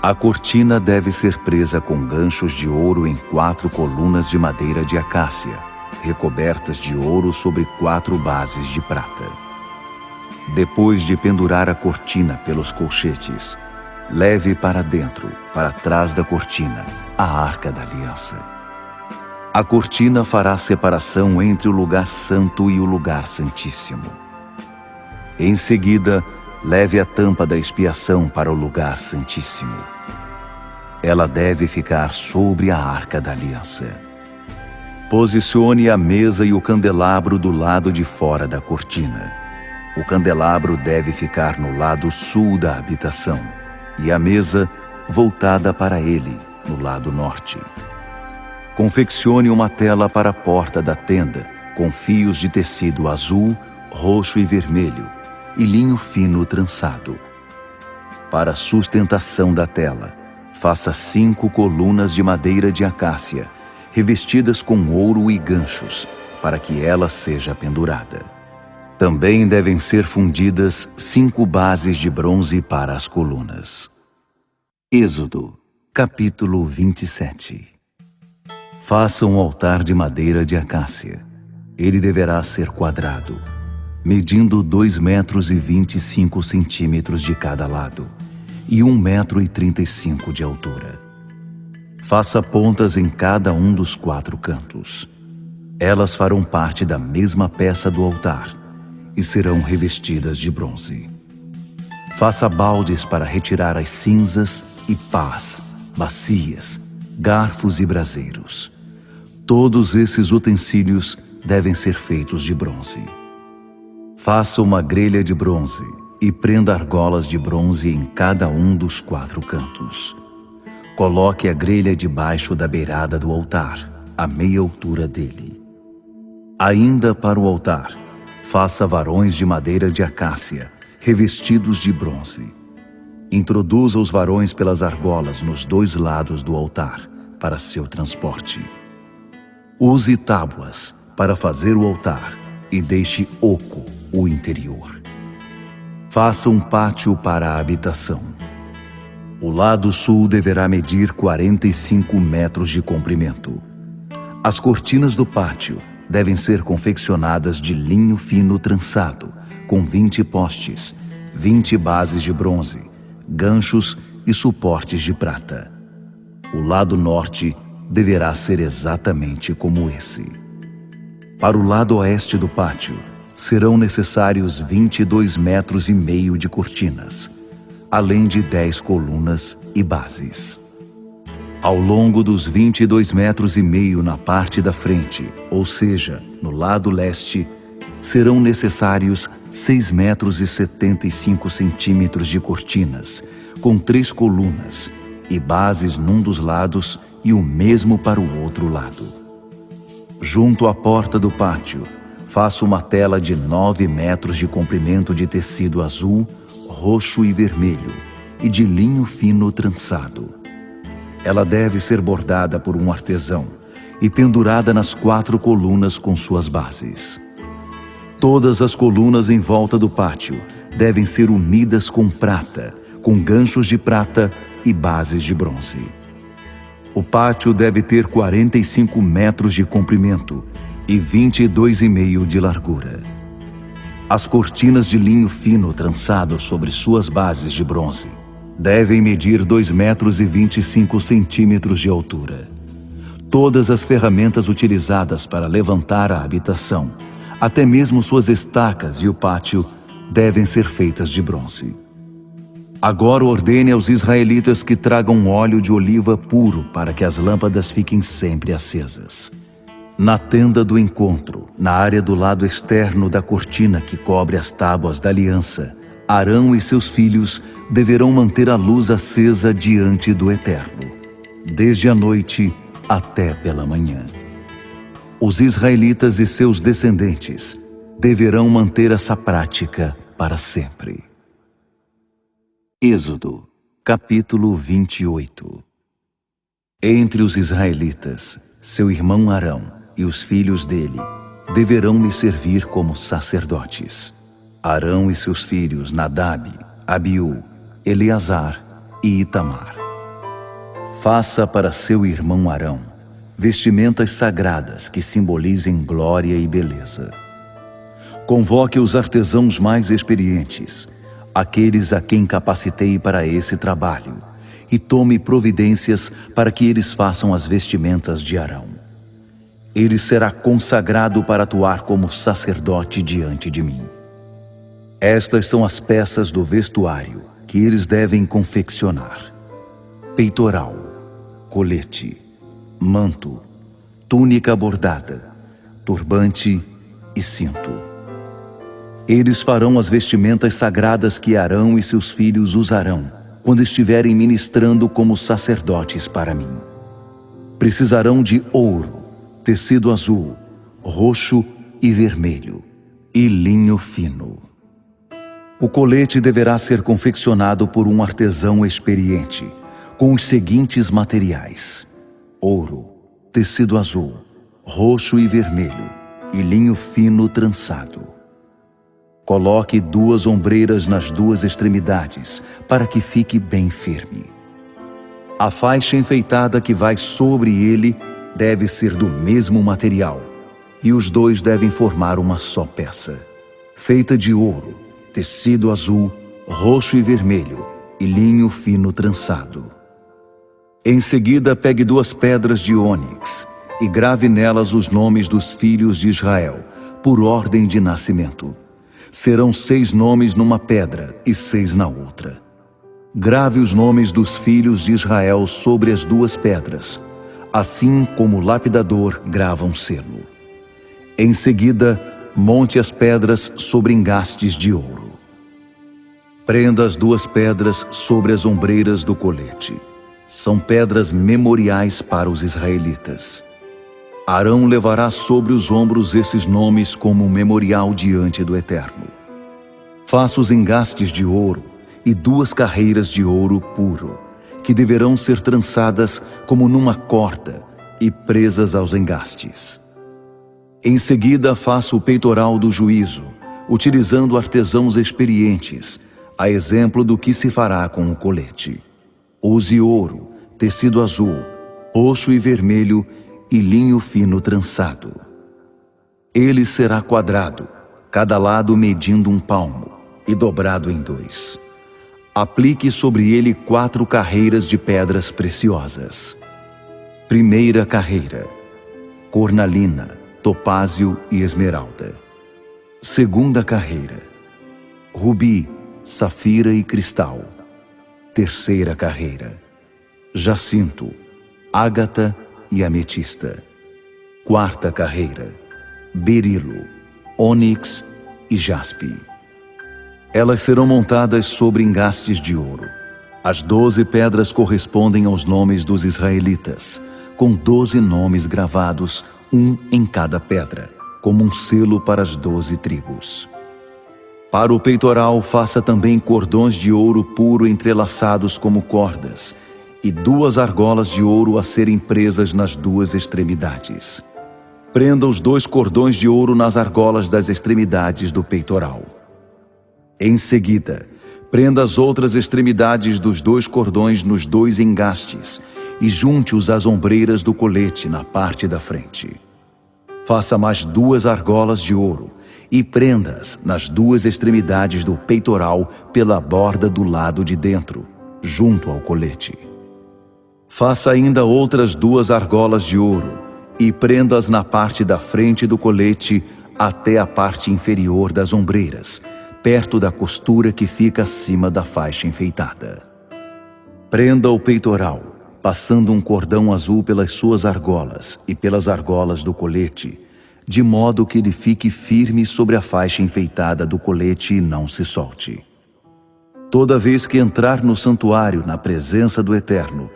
A cortina deve ser presa com ganchos de ouro em 4 colunas de madeira de acácia, recobertas de ouro sobre 4 bases de prata. Depois de pendurar a cortina pelos colchetes, leve para dentro, para trás da cortina, a Arca da Aliança. A cortina fará separação entre o lugar santo e o lugar santíssimo. Em seguida, leve a tampa da expiação para o lugar santíssimo. Ela deve ficar sobre a Arca da Aliança. Posicione a mesa e o candelabro do lado de fora da cortina. O candelabro deve ficar no lado sul da habitação e a mesa voltada para ele, no lado norte. Confeccione uma tela para a porta da tenda com fios de tecido azul, roxo e vermelho e linho fino trançado. Para a sustentação da tela, faça 5 colunas de madeira de acácia, revestidas com ouro e ganchos, para que ela seja pendurada. Também devem ser fundidas 5 bases de bronze para as colunas. Êxodo, capítulo 27. Faça um altar de madeira de acácia. Ele deverá ser quadrado, medindo 2,25 metros de cada lado e 1,35 metro de altura. Faça pontas em cada um dos 4 cantos. Elas farão parte da mesma peça do altar e serão revestidas de bronze. Faça baldes para retirar as cinzas e pás, bacias, garfos e braseiros. Todos esses utensílios devem ser feitos de bronze. Faça uma grelha de bronze e prenda argolas de bronze em cada um dos 4 cantos. Coloque a grelha debaixo da beirada do altar, à meia altura dele. Ainda para o altar, faça varões de madeira de acácia, revestidos de bronze. Introduza os varões pelas argolas nos 2 lados do altar, para seu transporte. Use tábuas para fazer o altar e deixe oco o interior. Faça um pátio para a habitação. O lado sul deverá medir 45 metros de comprimento. As cortinas do pátio devem ser confeccionadas de linho fino trançado, com 20 postes, 20 bases de bronze, ganchos e suportes de prata. O lado norte deverá ser exatamente como esse. Para o lado oeste do pátio, serão necessários 22,5 metros de cortinas, além de 10 colunas e bases. Ao longo dos 22,5 metros na parte da frente, ou seja, no lado leste, serão necessários 6,75 metros de cortinas, com 3 colunas e bases num dos lados e o mesmo para o outro lado. Junto à porta do pátio, faço uma tela de 9 metros de comprimento de tecido azul, roxo e vermelho e de linho fino trançado. Ela deve ser bordada por um artesão e pendurada nas 4 colunas com suas bases. Todas as colunas em volta do pátio devem ser unidas com prata, com ganchos de prata e bases de bronze. O pátio deve ter 45 metros de comprimento e 22,5 de largura. As cortinas de linho fino trançado sobre suas bases de bronze devem medir 2,25 metros de altura. Todas as ferramentas utilizadas para levantar a habitação, até mesmo suas estacas e o pátio, devem ser feitas de bronze. Agora ordene aos israelitas que tragam óleo de oliva puro para que as lâmpadas fiquem sempre acesas. Na tenda do encontro, na área do lado externo da cortina que cobre as tábuas da aliança, Arão e seus filhos deverão manter a luz acesa diante do Eterno, desde a noite até pela manhã. Os israelitas e seus descendentes deverão manter essa prática para sempre. Êxodo, capítulo 28. Entre os israelitas, seu irmão Arão e os filhos dele deverão me servir como sacerdotes. Arão e seus filhos Nadab, Abiú, Eleazar e Itamar. Faça para seu irmão Arão vestimentas sagradas que simbolizem glória e beleza. Convoque os artesãos mais experientes, aqueles a quem capacitei para esse trabalho, e tome providências para que eles façam as vestimentas de Arão. Ele será consagrado para atuar como sacerdote diante de mim. Estas são as peças do vestuário que eles devem confeccionar: peitoral, colete, manto, túnica bordada, turbante e cinto. Eles farão as vestimentas sagradas que Arão e seus filhos usarão quando estiverem ministrando como sacerdotes para mim. Precisarão de ouro, tecido azul, roxo e vermelho, e linho fino. O colete deverá ser confeccionado por um artesão experiente, com os seguintes materiais: ouro, tecido azul, roxo e vermelho, e linho fino trançado. Coloque 2 ombreiras nas 2 extremidades, para que fique bem firme. A faixa enfeitada que vai sobre ele deve ser do mesmo material, e os 2 devem formar uma só peça, feita de ouro, tecido azul, roxo e vermelho, e linho fino trançado. Em seguida, pegue 2 pedras de ônix e grave nelas os nomes dos filhos de Israel, por ordem de nascimento. Serão 6 nomes numa pedra e 6 na outra. Grave os nomes dos filhos de Israel sobre as 2 pedras, assim como o lapidador grava um selo. Em seguida, monte as pedras sobre engastes de ouro. Prenda as 2 pedras sobre as ombreiras do colete. São pedras memoriais para os israelitas. Arão levará sobre os ombros esses nomes como um memorial diante do Eterno. Faça os engastes de ouro e 2 carreiras de ouro puro, que deverão ser trançadas como numa corda e presas aos engastes. Em seguida, faça o peitoral do juízo, utilizando artesãos experientes, a exemplo do que se fará com o colete. Use ouro, tecido azul, roxo e vermelho e linho fino trançado. Ele será quadrado, cada lado medindo 1 palmo, e dobrado em 2. Aplique sobre ele 4 carreiras de pedras preciosas. Primeira carreira: cornalina, topázio e esmeralda. Segunda carreira: rubi, safira e cristal. Terceira carreira: jacinto, ágata e ametista. Quarta carreira: berilo, ônix e jaspe. Elas serão montadas sobre engastes de ouro. As 12 pedras correspondem aos nomes dos israelitas, com 12 nomes gravados, um em cada pedra, como um selo para as 12 tribos. Para o peitoral, faça também cordões de ouro puro entrelaçados como cordas, e 2 argolas de ouro a serem presas nas 2 extremidades. Prenda os 2 cordões de ouro nas argolas das extremidades do peitoral. Em seguida, prenda as outras extremidades dos 2 cordões nos 2 engastes e junte-os às ombreiras do colete na parte da frente. Faça mais 2 argolas de ouro e prenda-as nas 2 extremidades do peitoral pela borda do lado de dentro, junto ao colete. Faça ainda outras 2 argolas de ouro e prenda-as na parte da frente do colete até a parte inferior das ombreiras, perto da costura que fica acima da faixa enfeitada. Prenda o peitoral, passando um cordão azul pelas suas argolas e pelas argolas do colete, de modo que ele fique firme sobre a faixa enfeitada do colete e não se solte. Toda vez que entrar no santuário na presença do Eterno,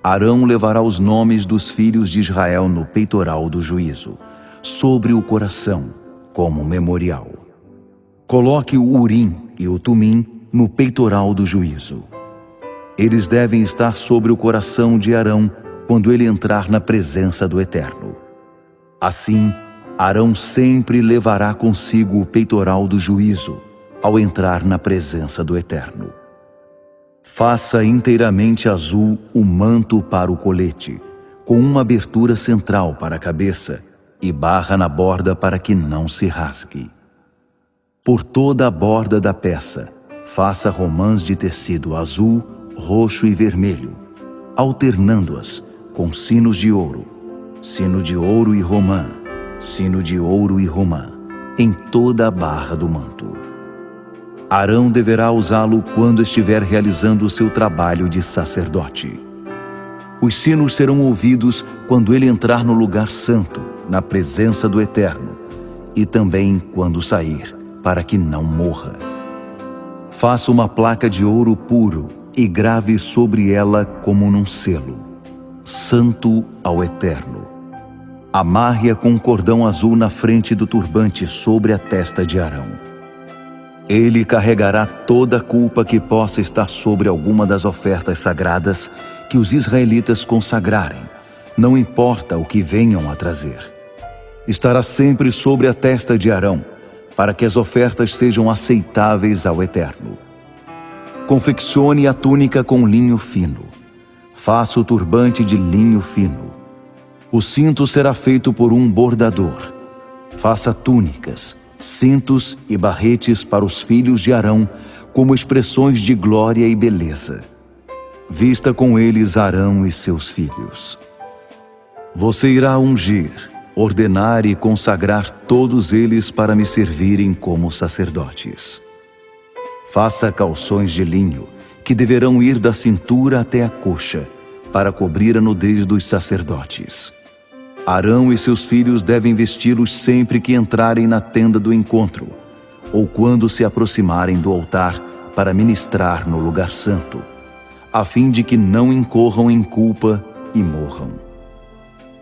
Arão levará os nomes dos filhos de Israel no peitoral do juízo, sobre o coração, como memorial. Coloque o Urim e o Tumim no peitoral do juízo. Eles devem estar sobre o coração de Arão quando ele entrar na presença do Eterno. Assim, Arão sempre levará consigo o peitoral do juízo ao entrar na presença do Eterno. Faça inteiramente azul o manto para o colete, com uma abertura central para a cabeça e barra na borda para que não se rasgue. Por toda a borda da peça, faça romãs de tecido azul, roxo e vermelho, alternando-as com sinos de ouro, sino de ouro e romã, sino de ouro e romã, em toda a barra do manto. Arão deverá usá-lo quando estiver realizando o seu trabalho de sacerdote. Os sinos serão ouvidos quando ele entrar no lugar santo, na presença do Eterno, e também quando sair, para que não morra. Faça uma placa de ouro puro e grave sobre ela como num selo: Santo ao Eterno. Amarre-a com um cordão azul na frente do turbante sobre a testa de Arão. Ele carregará toda a culpa que possa estar sobre alguma das ofertas sagradas que os israelitas consagrarem, não importa o que venham a trazer. Estará sempre sobre a testa de Arão, para que as ofertas sejam aceitáveis ao Eterno. Confeccione a túnica com linho fino. Faça o turbante de linho fino. O cinto será feito por um bordador. Faça túnicas, cintos e barretes para os filhos de Arão como expressões de glória e beleza. Vista com eles Arão e seus filhos. Você irá ungir, ordenar e consagrar todos eles para me servirem como sacerdotes. Faça calções de linho, que deverão ir da cintura até a coxa, para cobrir a nudez dos sacerdotes. Arão e seus filhos devem vesti-los sempre que entrarem na tenda do encontro, ou quando se aproximarem do altar para ministrar no lugar santo, a fim de que não incorram em culpa e morram.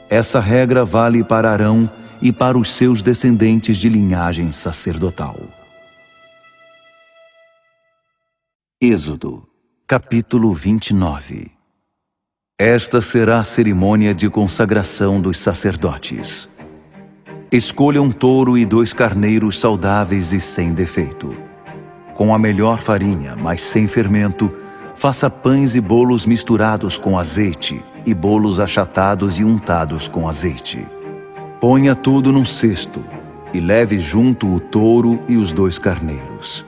Essa regra vale para Arão e para os seus descendentes de linhagem sacerdotal. Êxodo, capítulo 29. Esta será a cerimônia de consagração dos sacerdotes. Escolha um touro e 2 carneiros saudáveis e sem defeito. Com a melhor farinha, mas sem fermento, faça pães e bolos misturados com azeite e bolos achatados e untados com azeite. Ponha tudo num cesto e leve junto o touro e os 2 carneiros.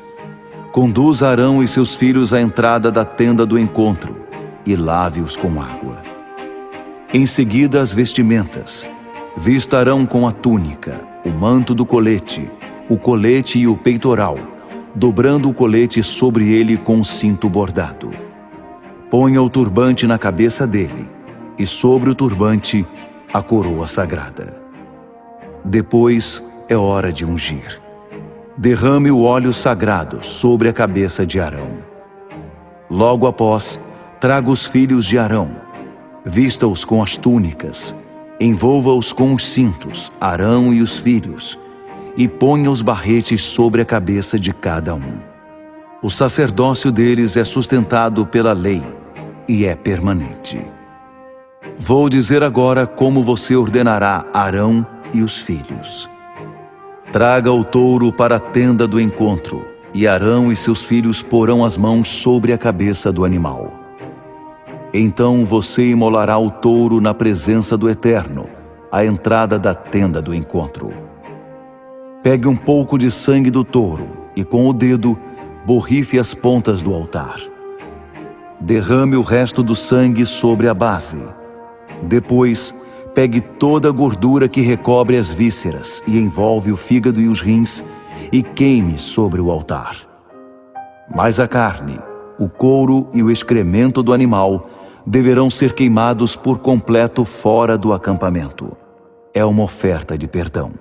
Conduza Arão e seus filhos à entrada da tenda do encontro e lave-os com água. Em seguida as vestimentas. Vista Arão com a túnica, o manto do colete, o colete e o peitoral, dobrando o colete sobre ele com um cinto bordado. Ponha o turbante na cabeça dele, e sobre o turbante a coroa sagrada. Depois é hora de ungir. Derrame o óleo sagrado sobre a cabeça de Arão. Logo após, traga os filhos de Arão, vista-os com as túnicas, envolva-os com os cintos, Arão e os filhos, e ponha os barretes sobre a cabeça de cada um. O sacerdócio deles é sustentado pela lei e é permanente. Vou dizer agora como você ordenará Arão e os filhos. Traga o touro para a tenda do encontro, e Arão e seus filhos porão as mãos sobre a cabeça do animal. Então você imolará o touro na presença do Eterno, à entrada da tenda do encontro. Pegue um pouco de sangue do touro e com o dedo borrife as pontas do altar. Derrame o resto do sangue sobre a base. Depois, pegue toda a gordura que recobre as vísceras e envolve o fígado e os rins e queime sobre o altar. Mas a carne, o couro e o excremento do animal deverão ser queimados por completo fora do acampamento. É uma oferta de perdão.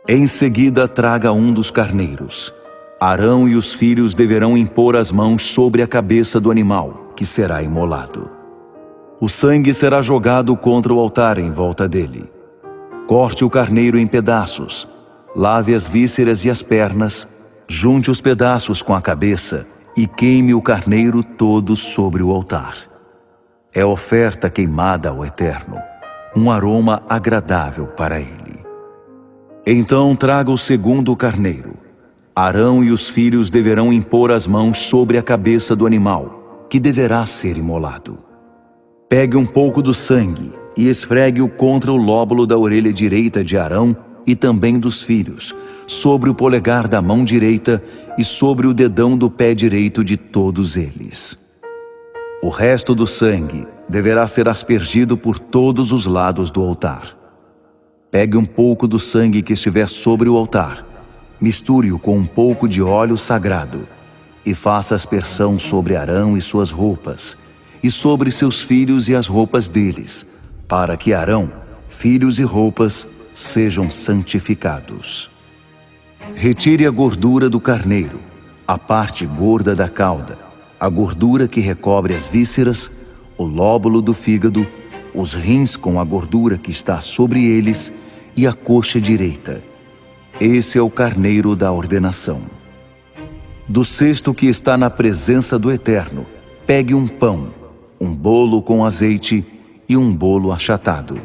Em seguida, traga um dos carneiros. Arão e os filhos deverão impor as mãos sobre a cabeça do animal, que será imolado. O sangue será jogado contra o altar em volta dele. Corte o carneiro em pedaços, lave as vísceras e as pernas, junte os pedaços com a cabeça e queime o carneiro todo sobre o altar. É oferta queimada ao Eterno, um aroma agradável para ele. Então traga o segundo carneiro. Arão e os filhos deverão impor as mãos sobre a cabeça do animal, que deverá ser imolado. Pegue um pouco do sangue e esfregue-o contra o lóbulo da orelha direita de Arão e também dos filhos, sobre o polegar da mão direita e sobre o dedão do pé direito de todos eles. O resto do sangue deverá ser aspergido por todos os lados do altar. Pegue um pouco do sangue que estiver sobre o altar, misture-o com um pouco de óleo sagrado e faça aspersão sobre Arão e suas roupas, e sobre seus filhos e as roupas deles, para que Arão, filhos e roupas sejam santificados. Retire a gordura do carneiro, a parte gorda da cauda, a gordura que recobre as vísceras, o lóbulo do fígado, os rins com a gordura que está sobre eles e a coxa direita. Esse é o carneiro da ordenação. Do cesto que está na presença do Eterno, pegue um pão, um bolo com azeite e um bolo achatado.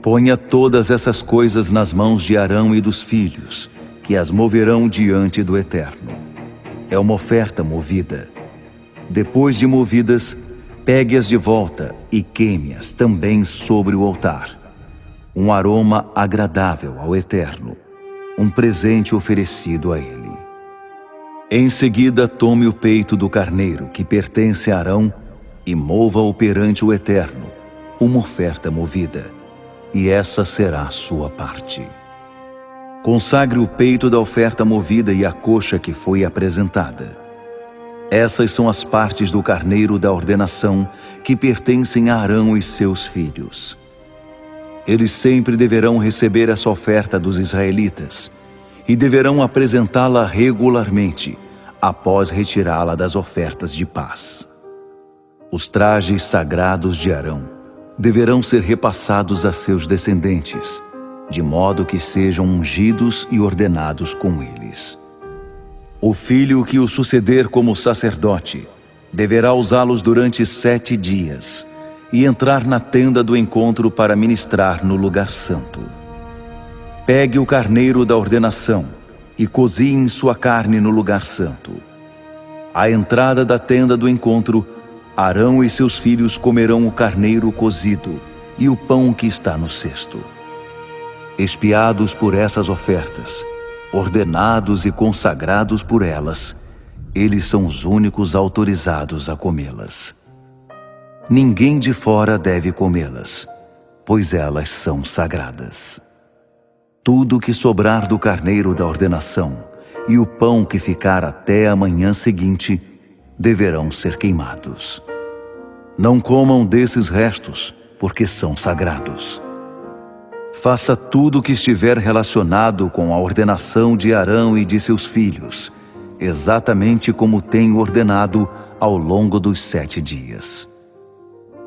Ponha todas essas coisas nas mãos de Arão e dos filhos, que as moverão diante do Eterno. É uma oferta movida. Depois de movidas, pegue-as de volta e queime-as também sobre o altar. Um aroma agradável ao Eterno, um presente oferecido a ele. Em seguida, tome o peito do carneiro que pertence a Arão e mova-o perante o Eterno, uma oferta movida, e essa será a sua parte. Consagre o peito da oferta movida e a coxa que foi apresentada. Essas são as partes do carneiro da ordenação que pertencem a Arão e seus filhos. Eles sempre deverão receber essa oferta dos israelitas e deverão apresentá-la regularmente, após retirá-la das ofertas de paz. Os trajes sagrados de Arão deverão ser repassados a seus descendentes, de modo que sejam ungidos e ordenados com eles. O filho que o suceder como sacerdote deverá usá-los durante 7 dias e entrar na tenda do encontro para ministrar no lugar santo. Pegue o carneiro da ordenação e cozinhe sua carne no lugar santo. À entrada da tenda do encontro, Arão e seus filhos comerão o carneiro cozido e o pão que está no cesto. Expiados por essas ofertas, ordenados e consagrados por elas, eles são os únicos autorizados a comê-las. Ninguém de fora deve comê-las, pois elas são sagradas. Tudo que sobrar do carneiro da ordenação e o pão que ficar até a manhã seguinte deverão ser queimados. Não comam desses restos, porque são sagrados. Faça tudo o que estiver relacionado com a ordenação de Arão e de seus filhos, exatamente como tenho ordenado ao longo dos 7 dias.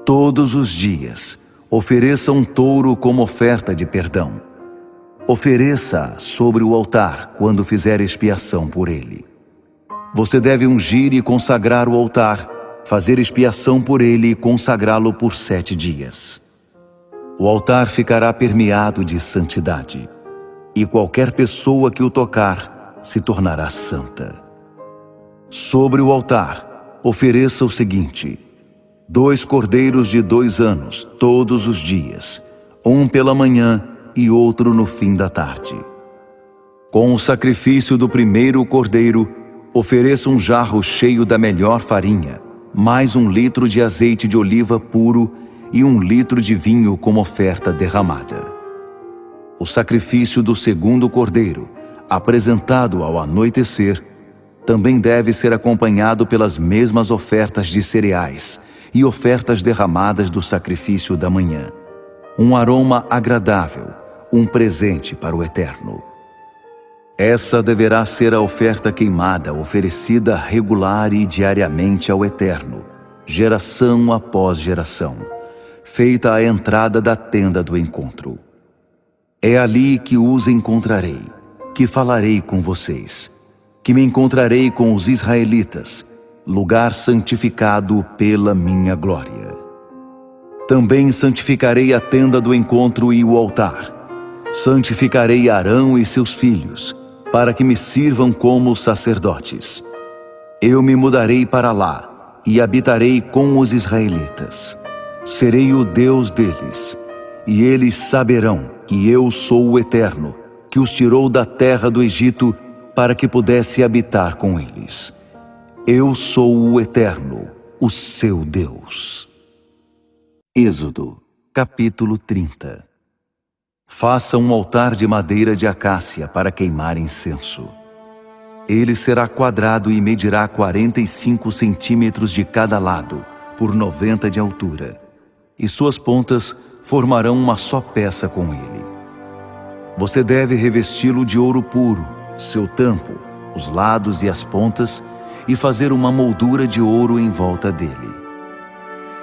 Todos os dias, ofereça um touro como oferta de perdão. Ofereça-a sobre o altar quando fizer expiação por ele. Você deve ungir e consagrar o altar, fazer expiação por ele e consagrá-lo por 7 dias. O altar ficará permeado de santidade, e qualquer pessoa que o tocar se tornará santa. Sobre o altar, ofereça o seguinte: 2 cordeiros de 2 anos, todos os dias, um pela manhã e outro no fim da tarde. Com o sacrifício do primeiro cordeiro, ofereça um jarro cheio da melhor farinha, mais 1 litro de azeite de oliva puro e 1 litro de vinho como oferta derramada. O sacrifício do segundo cordeiro, apresentado ao anoitecer, também deve ser acompanhado pelas mesmas ofertas de cereais e ofertas derramadas do sacrifício da manhã. Um aroma agradável, um presente para o Eterno. Essa deverá ser a oferta queimada oferecida regular e diariamente ao Eterno, geração após geração, feita à entrada da tenda do encontro. É ali que os encontrarei, que falarei com vocês, que me encontrarei com os israelitas, lugar santificado pela minha glória. Também santificarei a tenda do encontro e o altar. Santificarei Arão e seus filhos, para que me sirvam como sacerdotes. Eu me mudarei para lá e habitarei com os israelitas. Serei o Deus deles, e eles saberão que eu sou o Eterno, que os tirou da terra do Egito para que pudesse habitar com eles. Eu sou o Eterno, o seu Deus. Êxodo, capítulo 30. Faça um altar de madeira de acácia para queimar incenso. Ele será quadrado e medirá 45 centímetros de cada lado, por 90 de altura, e suas pontas formarão uma só peça com ele. Você deve revesti-lo de ouro puro, seu tampo, os lados e as pontas, e fazer uma moldura de ouro em volta dele.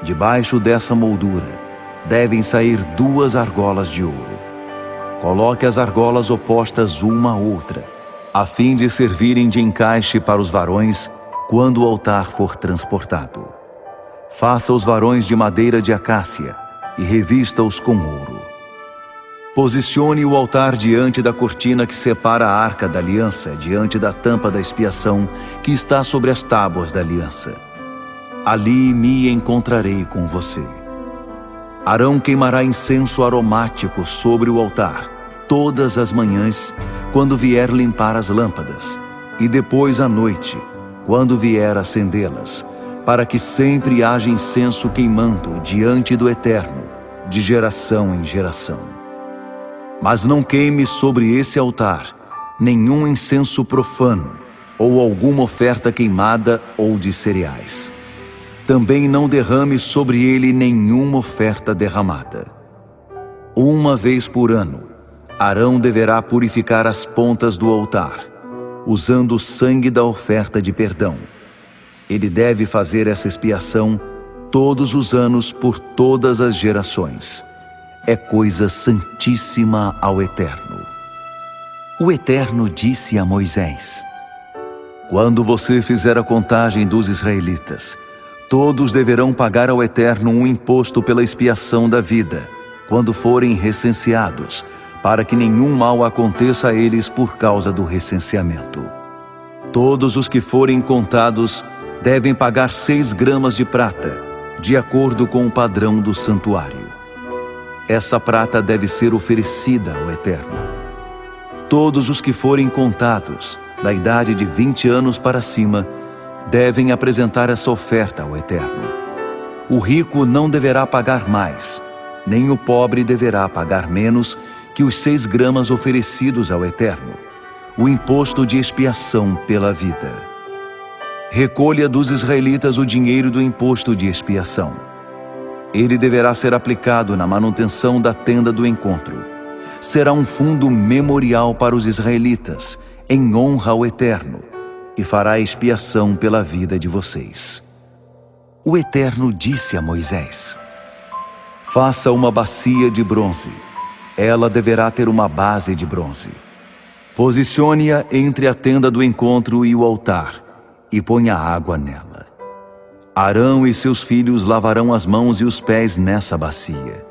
Debaixo dessa moldura devem sair 2 argolas de ouro. Coloque as argolas opostas uma à outra, a fim de servirem de encaixe para os varões quando o altar for transportado. Faça os varões de madeira de acácia e revista-os com ouro. Posicione o altar diante da cortina que separa a arca da aliança, diante da tampa da expiação que está sobre as tábuas da aliança. Ali me encontrarei com você. Arão queimará incenso aromático sobre o altar, todas as manhãs, quando vier limpar as lâmpadas, e depois à noite, quando vier acendê-las, para que sempre haja incenso queimando diante do Eterno, de geração em geração. Mas não queime sobre esse altar nenhum incenso profano, ou alguma oferta queimada ou de cereais. Também não derrame sobre ele nenhuma oferta derramada. Uma vez por ano, Arão deverá purificar as pontas do altar, usando o sangue da oferta de perdão. Ele deve fazer essa expiação todos os anos por todas as gerações. É coisa santíssima ao Eterno. O Eterno disse a Moisés: quando você fizer a contagem dos israelitas, todos deverão pagar ao Eterno um imposto pela expiação da vida, quando forem recenseados, para que nenhum mal aconteça a eles por causa do recenseamento. Todos os que forem contados devem pagar 6 gramas de prata, de acordo com o padrão do santuário. Essa prata deve ser oferecida ao Eterno. Todos os que forem contados, da idade de 20 anos para cima, devem apresentar essa oferta ao Eterno. O rico não deverá pagar mais, nem o pobre deverá pagar menos que os 6 gramas oferecidos ao Eterno, o imposto de expiação pela vida. Recolha dos israelitas o dinheiro do imposto de expiação. Ele deverá ser aplicado na manutenção da tenda do encontro. Será um fundo memorial para os israelitas, em honra ao Eterno, e fará expiação pela vida de vocês. O Eterno disse a Moisés: faça uma bacia de bronze. Ela deverá ter uma base de bronze. Posicione-a entre a tenda do encontro e o altar, e ponha água nela. Arão e seus filhos lavarão as mãos e os pés nessa bacia.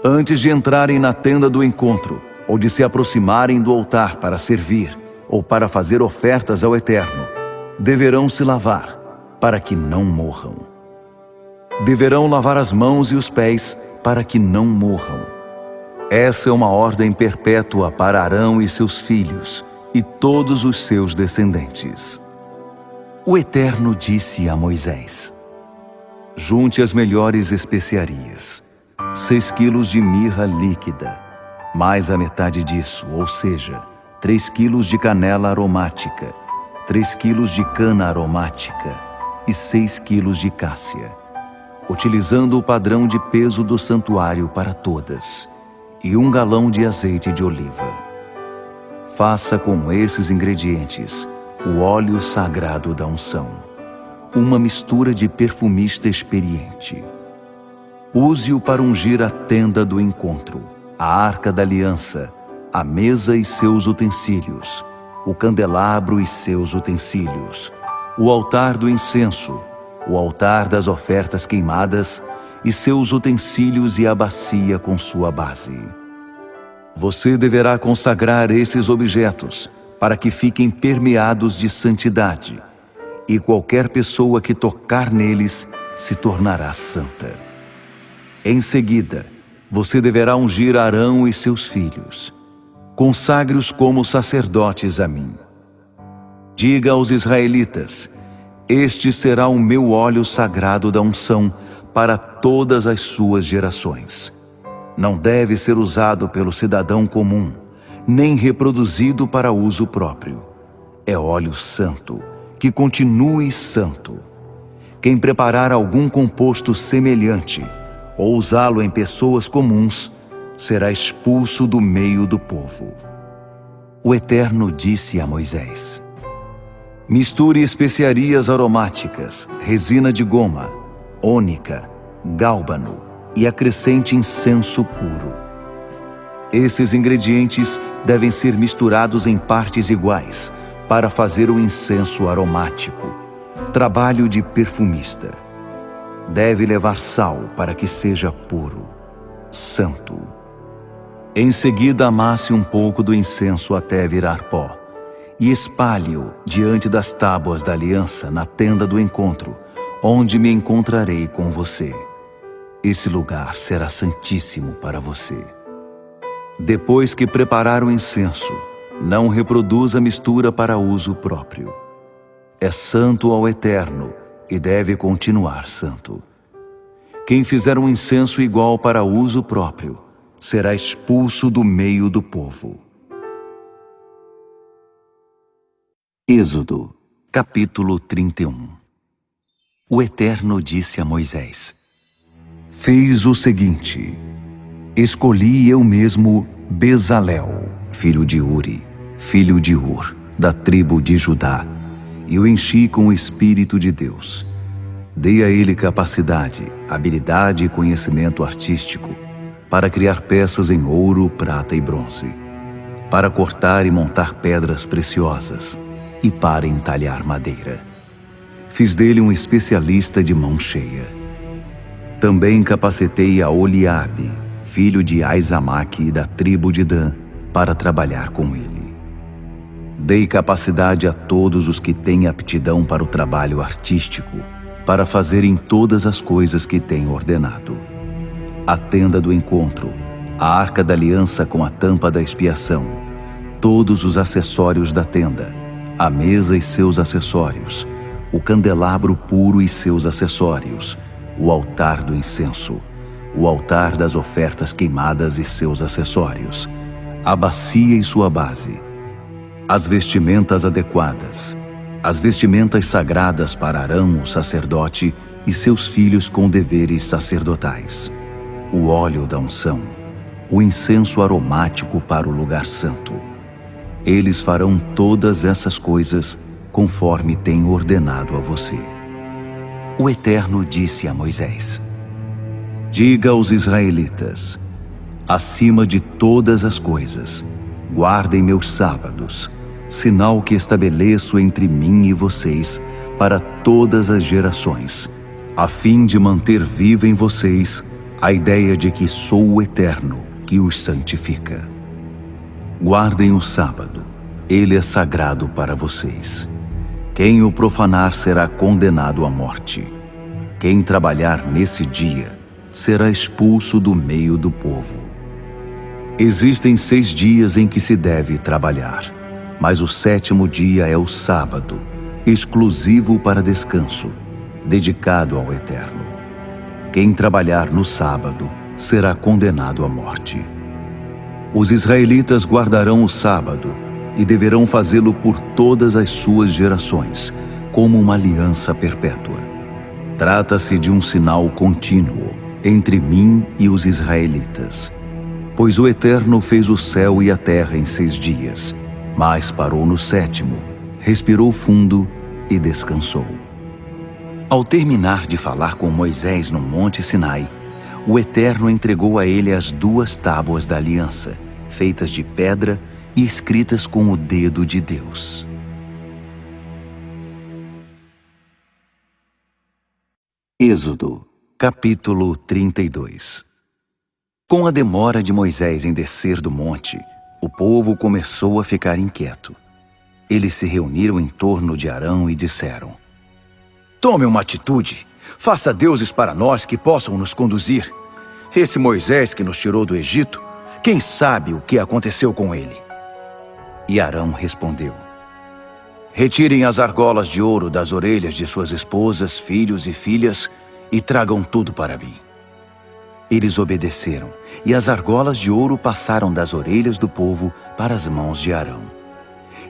Antes de entrarem na tenda do encontro, ou de se aproximarem do altar para servir, ou para fazer ofertas ao Eterno, deverão se lavar, para que não morram. Deverão lavar as mãos e os pés, para que não morram. Essa é uma ordem perpétua para Arão e seus filhos, e todos os seus descendentes. O Eterno disse a Moisés: junte as melhores especiarias, 6 quilos de mirra líquida, mais a metade disso, ou seja, 3 quilos de canela aromática, 3 quilos de cana aromática e 6 quilos de cássia, utilizando o padrão de peso do santuário para todas, e 1 galão de azeite de oliva. Faça com esses ingredientes o óleo sagrado da unção, uma mistura de perfumista experiente. Use-o para ungir a tenda do encontro, a arca da aliança, a mesa e seus utensílios, o candelabro e seus utensílios, o altar do incenso, o altar das ofertas queimadas e seus utensílios e a bacia com sua base. Você deverá consagrar esses objetos para que fiquem permeados de santidade, e qualquer pessoa que tocar neles se tornará santa. Em seguida, você deverá ungir Arão e seus filhos. Consagre-os como sacerdotes a mim. Diga aos israelitas: este será o meu óleo sagrado da unção para todas as suas gerações. Não deve ser usado pelo cidadão comum, nem reproduzido para uso próprio. É óleo santo, que continue santo. Quem preparar algum composto semelhante, ou usá-lo em pessoas comuns, será expulso do meio do povo. O Eterno disse a Moisés: misture especiarias aromáticas, resina de goma, ônica, gálbano e acrescente incenso puro. Esses ingredientes devem ser misturados em partes iguais para fazer o incenso aromático, trabalho de perfumista. Deve levar sal para que seja puro, santo. Em seguida, amasse um pouco do incenso até virar pó e espalhe-o diante das tábuas da aliança na tenda do encontro, onde me encontrarei com você. Esse lugar será santíssimo para você. Depois que preparar o incenso, não reproduza a mistura para uso próprio. É santo ao Eterno e deve continuar santo. Quem fizer um incenso igual para uso próprio, será expulso do meio do povo. Êxodo, capítulo 31. O Eterno disse a Moisés: fiz o seguinte: escolhi eu mesmo Bezalel, filho de Uri, filho de Ur, da tribo de Judá, e o enchi com o Espírito de Deus. Dei a ele capacidade, habilidade e conhecimento artístico para criar peças em ouro, prata e bronze, para cortar e montar pedras preciosas e para entalhar madeira. Fiz dele um especialista de mão cheia. Também capacitei a Oliabe, filho de Aizamaque da tribo de Dan, para trabalhar com ele. Dei capacidade a todos os que têm aptidão para o trabalho artístico, para fazerem todas as coisas que tenho ordenado: a tenda do encontro, a arca da aliança com a tampa da expiação, todos os acessórios da tenda, a mesa e seus acessórios, o candelabro puro e seus acessórios, o altar do incenso, o altar das ofertas queimadas e seus acessórios, a bacia e sua base, as vestimentas adequadas, as vestimentas sagradas para Arão, o sacerdote, e seus filhos com deveres sacerdotais, o óleo da unção, o incenso aromático para o lugar santo. Eles farão todas essas coisas conforme tenho ordenado a você. O Eterno disse a Moisés: diga aos israelitas: acima de todas as coisas, guardem meus sábados, sinal que estabeleço entre mim e vocês para todas as gerações, a fim de manter viva em vocês a ideia de que sou o Eterno que os santifica. Guardem o sábado, ele é sagrado para vocês. Quem o profanar será condenado à morte. Quem trabalhar nesse dia será expulso do meio do povo. Existem 6 dias em que se deve trabalhar, mas o 7º dia é o sábado, exclusivo para descanso, dedicado ao Eterno. Quem trabalhar no sábado será condenado à morte. Os israelitas guardarão o sábado e deverão fazê-lo por todas as suas gerações, como uma aliança perpétua. Trata-se de um sinal contínuo entre mim e os israelitas. Pois o Eterno fez o céu e a terra em 6 dias, mas parou no 7º, respirou fundo e descansou. Ao terminar de falar com Moisés no Monte Sinai, o Eterno entregou a ele as 2 tábuas da aliança, feitas de pedra e escritas com o dedo de Deus. Êxodo, capítulo 32. Com a demora de Moisés em descer do monte, o povo começou a ficar inquieto. Eles se reuniram em torno de Arão e disseram: tome uma atitude, faça deuses para nós que possam nos conduzir. Esse Moisés que nos tirou do Egito, quem sabe o que aconteceu com ele? E Arão respondeu: retirem as argolas de ouro das orelhas de suas esposas, filhos e filhas e tragam tudo para mim. Eles obedeceram, e as argolas de ouro passaram das orelhas do povo para as mãos de Arão.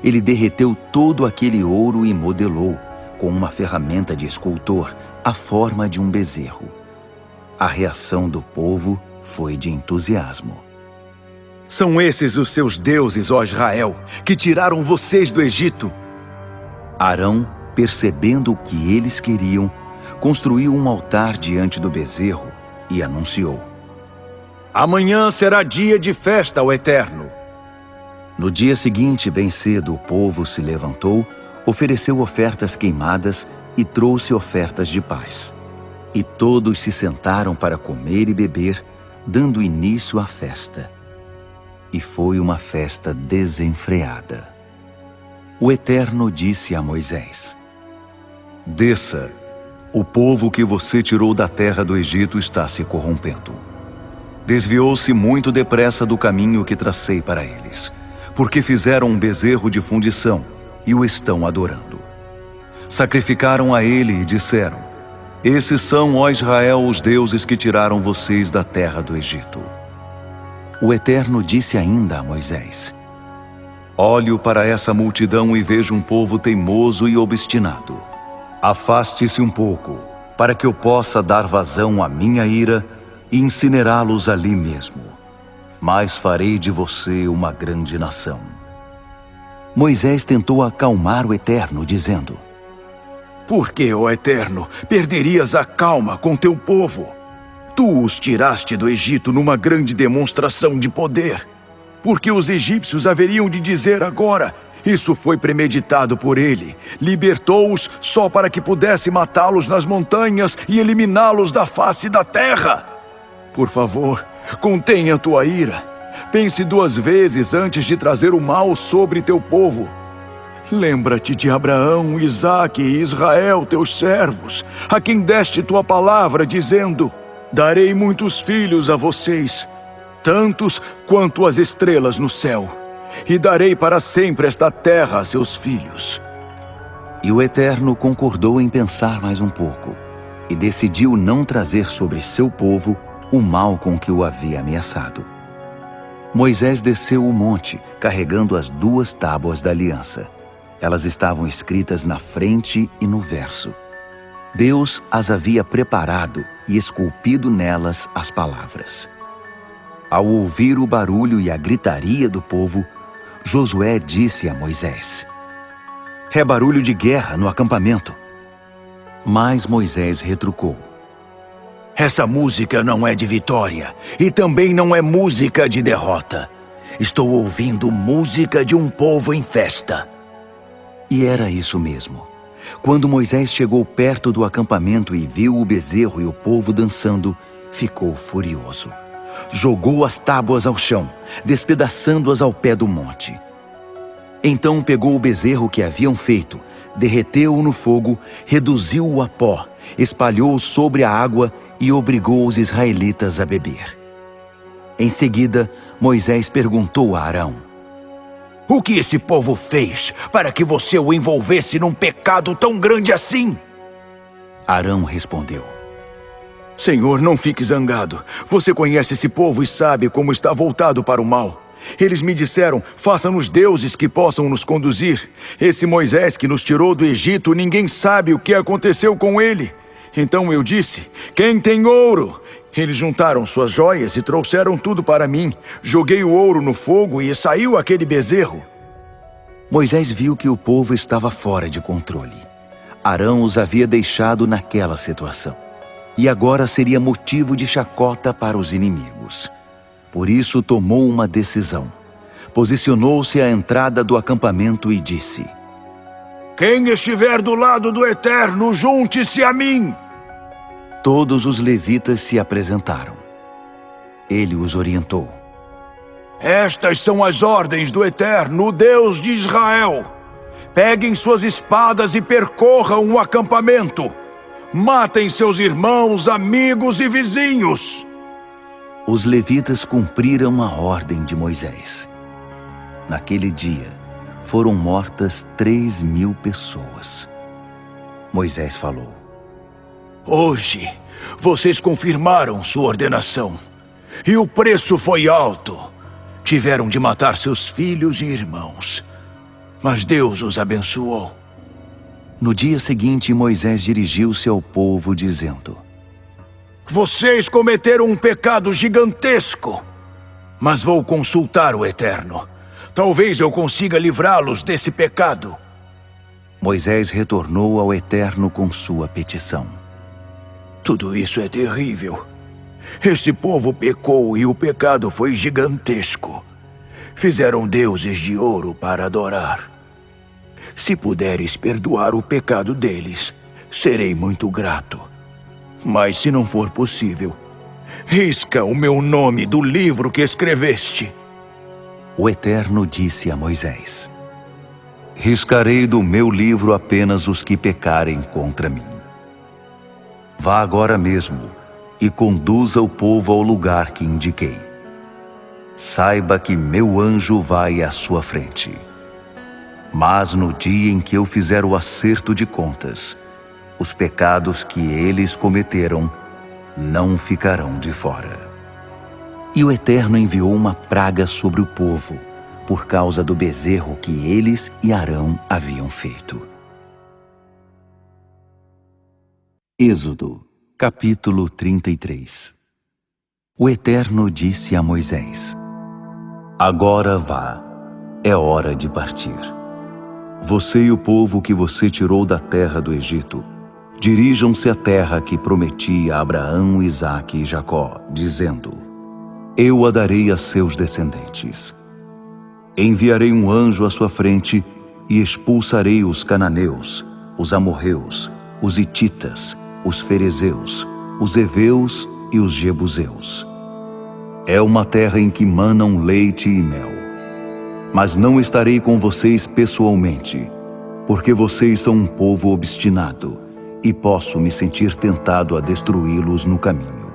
Ele derreteu todo aquele ouro e modelou, com uma ferramenta de escultor, a forma de um bezerro. A reação do povo foi de entusiasmo. São esses os seus deuses, ó Israel, que tiraram vocês do Egito? Arão, percebendo o que eles queriam, construiu um altar diante do bezerro e anunciou: amanhã será dia de festa ao Eterno. No dia seguinte, bem cedo, o povo se levantou, ofereceu ofertas queimadas e trouxe ofertas de paz. E todos se sentaram para comer e beber, dando início à festa. E foi uma festa desenfreada. O Eterno disse a Moisés: desça, o povo que você tirou da terra do Egito está se corrompendo. Desviou-se muito depressa do caminho que tracei para eles, porque fizeram um bezerro de fundição e o estão adorando. Sacrificaram a ele e disseram: esses são, ó Israel, os deuses que tiraram vocês da terra do Egito. O Eterno disse ainda a Moisés: olho para essa multidão e vejo um povo teimoso e obstinado. Afaste-se um pouco, para que eu possa dar vazão à minha ira e incinerá-los ali mesmo. Mas farei de você uma grande nação. Moisés tentou acalmar o Eterno, dizendo: por que, ó Eterno, perderias a calma com teu povo? Tu os tiraste do Egito numa grande demonstração de poder. Porque os egípcios haveriam de dizer agora: isso foi premeditado por ele. Libertou-os só para que pudesse matá-los nas montanhas e eliminá-los da face da terra. Por favor, contenha a tua ira. Pense 2 vezes antes de trazer o mal sobre teu povo. Lembra-te de Abraão, Isaque e Israel, teus servos, a quem deste tua palavra, dizendo: darei muitos filhos a vocês, tantos quanto as estrelas no céu, e darei para sempre esta terra a seus filhos. E o Eterno concordou em pensar mais um pouco. e decidiu não trazer sobre seu povo o mal com que o havia ameaçado. Moisés desceu o monte, carregando as 2 tábuas da aliança. Elas estavam escritas na frente e no verso. Deus as havia preparado e esculpido nelas as palavras. Ao ouvir o barulho e a gritaria do povo, Josué disse a Moisés: "É barulho de guerra no acampamento." Mas Moisés retrucou: "Essa música não é de vitória e também não é música de derrota. Estou ouvindo música de um povo em festa." E era isso mesmo. Quando Moisés chegou perto do acampamento e viu o bezerro e o povo dançando, ficou furioso. Jogou as tábuas ao chão, despedaçando-as ao pé do monte. Então pegou o bezerro que haviam feito, derreteu-o no fogo, reduziu-o a pó, espalhou-o sobre a água e obrigou os israelitas a beber. Em seguida, Moisés perguntou a Arão: "O que esse povo fez para que você o envolvesse num pecado tão grande assim?" Arão respondeu: "Senhor, não fique zangado. Você conhece esse povo e sabe como está voltado para o mal. Eles me disseram: faça-nos deuses que possam nos conduzir. Esse Moisés que nos tirou do Egito, ninguém sabe o que aconteceu com ele. Então eu disse: quem tem ouro? Eles juntaram suas joias e trouxeram tudo para mim. Joguei o ouro no fogo e saiu aquele bezerro." Moisés viu que o povo estava fora de controle. Arão os havia deixado naquela situação. E agora seria motivo de chacota para os inimigos. Por isso tomou uma decisão. Posicionou-se à entrada do acampamento e disse: "Quem estiver do lado do Eterno, junte-se a mim." Todos os levitas se apresentaram. Ele os orientou: "Estas são as ordens do Eterno, o Deus de Israel. Peguem suas espadas e percorram o acampamento. Matem seus irmãos, amigos e vizinhos." Os levitas cumpriram a ordem de Moisés. Naquele dia, foram mortas 3.000 pessoas. Moisés falou: "Hoje, vocês confirmaram sua ordenação. E o preço foi alto. Tiveram de matar seus filhos e irmãos. Mas Deus os abençoou." No dia seguinte, Moisés dirigiu-se ao povo dizendo: "Vocês cometeram um pecado gigantesco. Mas vou consultar o Eterno. Talvez eu consiga livrá-los desse pecado." Moisés retornou ao Eterno com sua petição: "Tudo isso é terrível. Esse povo pecou e o pecado foi gigantesco. Fizeram deuses de ouro para adorar. Se puderes perdoar o pecado deles, serei muito grato. Mas se não for possível, risca o meu nome do livro que escreveste." O Eterno disse a Moisés: "Riscarei do meu livro apenas os que pecarem contra mim. Vá agora mesmo e conduza o povo ao lugar que indiquei. Saiba que meu anjo vai à sua frente. Mas no dia em que eu fizer o acerto de contas, os pecados que eles cometeram não ficarão de fora." E o Eterno enviou uma praga sobre o povo, por causa do bezerro que eles e Arão haviam feito. Êxodo, capítulo 33. O Eterno disse a Moisés: "Agora vá, é hora de partir. Você e o povo que você tirou da terra do Egito, dirijam-se à terra que prometi a Abraão, Isaque e Jacó, dizendo: eu a darei a seus descendentes. Enviarei um anjo à sua frente e expulsarei os cananeus, os amorreus, os hititas, os ferezeus, os heveus e os jebuseus. É uma terra em que manam leite e mel. Mas não estarei com vocês pessoalmente, porque vocês são um povo obstinado, e posso me sentir tentado a destruí-los no caminho."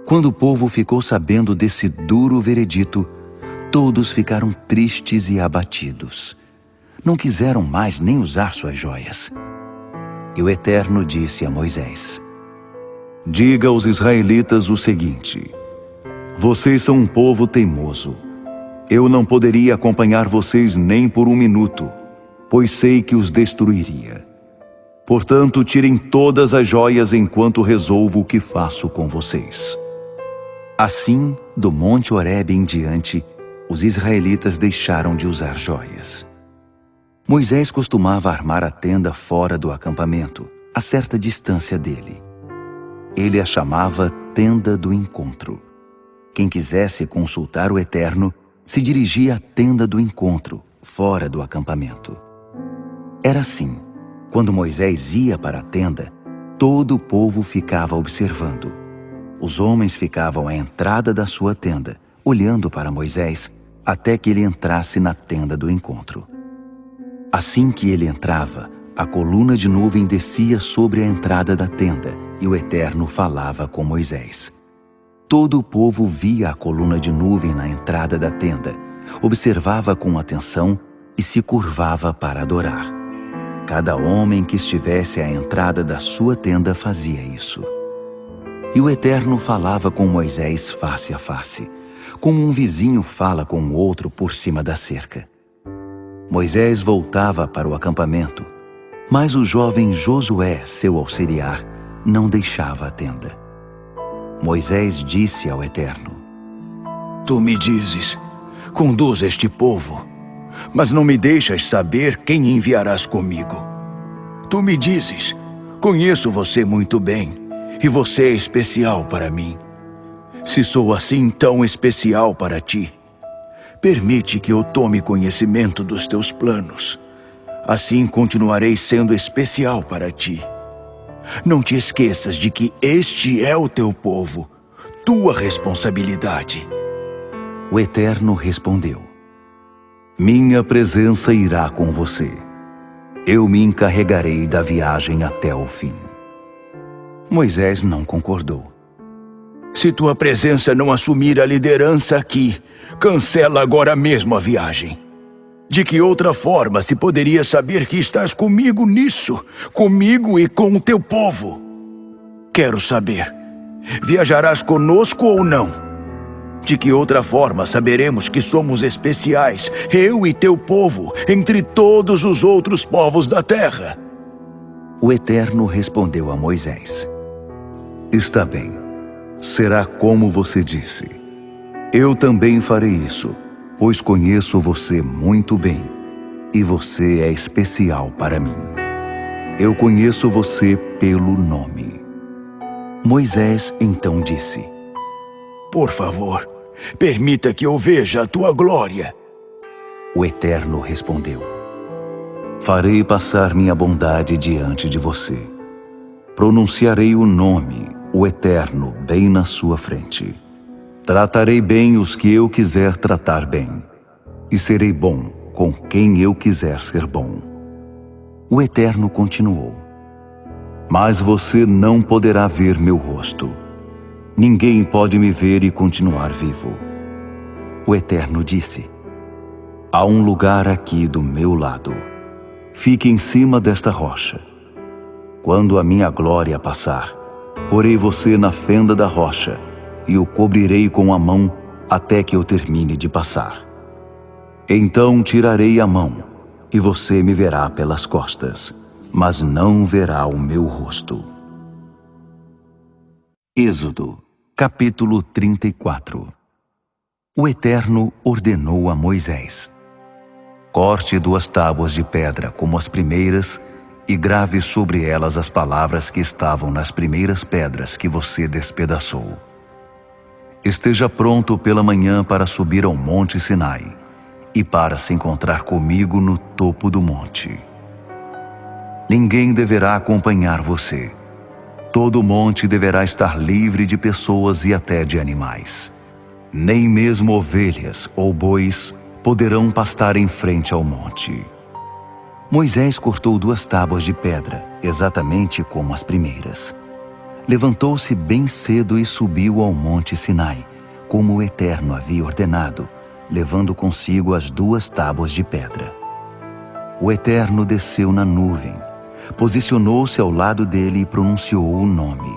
Quando o povo ficou sabendo desse duro veredito, todos ficaram tristes e abatidos. Não quiseram mais nem usar suas joias. E o Eterno disse a Moisés: Diga aos israelitas o seguinte: vocês são um povo teimoso. Eu não poderia acompanhar vocês nem por um minuto, pois sei que os destruiria. Portanto, tirem todas as joias enquanto resolvo o que faço com vocês. Assim, do Monte Horebe em diante, os israelitas deixaram de usar joias. Moisés costumava armar a tenda fora do acampamento, a certa distância dele. Ele a chamava Tenda do Encontro. Quem quisesse consultar o Eterno se dirigia à Tenda do Encontro, fora do acampamento. Era assim: quando Moisés ia para a tenda, todo o povo ficava observando. Os homens ficavam à entrada da sua tenda, olhando para Moisés, até que ele entrasse na Tenda do Encontro. Assim que ele entrava, a coluna de nuvem descia sobre a entrada da tenda e o Eterno falava com Moisés. Todo o povo via a coluna de nuvem na entrada da tenda, observava com atenção e se curvava para adorar. Cada homem que estivesse à entrada da sua tenda fazia isso. E o Eterno falava com Moisés face a face, como um vizinho fala com o outro por cima da cerca. Moisés voltava para o acampamento, mas o jovem Josué, seu auxiliar, não deixava a tenda. Moisés disse ao Eterno: Tu me dizes, conduz este povo, mas não me deixas saber quem enviarás comigo. Tu me dizes, conheço você muito bem, e você é especial para mim. Se sou assim tão especial para ti, permite que eu tome conhecimento dos teus planos. Assim continuarei sendo especial para ti. Não te esqueças de que este é o teu povo, tua responsabilidade. O Eterno respondeu: Minha presença irá com você. Eu me encarregarei da viagem até o fim. Moisés não concordou. Se tua presença não assumir a liderança aqui, cancela agora mesmo a viagem. De que outra forma se poderia saber que estás comigo nisso, comigo e com o teu povo? Quero saber, viajarás conosco ou não? De que outra forma saberemos que somos especiais, eu e teu povo, entre todos os outros povos da terra? O Eterno respondeu a Moisés: Está bem. Será como você disse. Eu também farei isso, pois conheço você muito bem, e você é especial para mim. Eu conheço você pelo nome. Moisés então disse: Por favor, permita que eu veja a tua glória. O Eterno respondeu: Farei passar minha bondade diante de você. Pronunciarei o nome, o Eterno, bem na sua frente. Tratarei bem os que eu quiser tratar bem, e serei bom com quem eu quiser ser bom. O Eterno continuou: Mas você não poderá ver meu rosto. Ninguém pode me ver e continuar vivo. O Eterno disse: Há um lugar aqui do meu lado. Fique em cima desta rocha. Quando a minha glória passar, porei você na fenda da rocha e o cobrirei com a mão até que eu termine de passar. Então tirarei a mão e você me verá pelas costas, mas não verá o meu rosto. Êxodo, capítulo 34. O Eterno ordenou a Moisés: Corte 2 tábuas de pedra como as primeiras e grave sobre elas as palavras que estavam nas primeiras pedras que você despedaçou. Esteja pronto pela manhã para subir ao Monte Sinai e para se encontrar comigo no topo do monte. Ninguém deverá acompanhar você. Todo o monte deverá estar livre de pessoas e até de animais. Nem mesmo ovelhas ou bois poderão pastar em frente ao monte. Moisés cortou 2 tábuas de pedra, exatamente como as primeiras. Levantou-se bem cedo e subiu ao Monte Sinai, como o Eterno havia ordenado, levando consigo as 2 tábuas de pedra. O Eterno desceu na nuvem, posicionou-se ao lado dele e pronunciou o nome,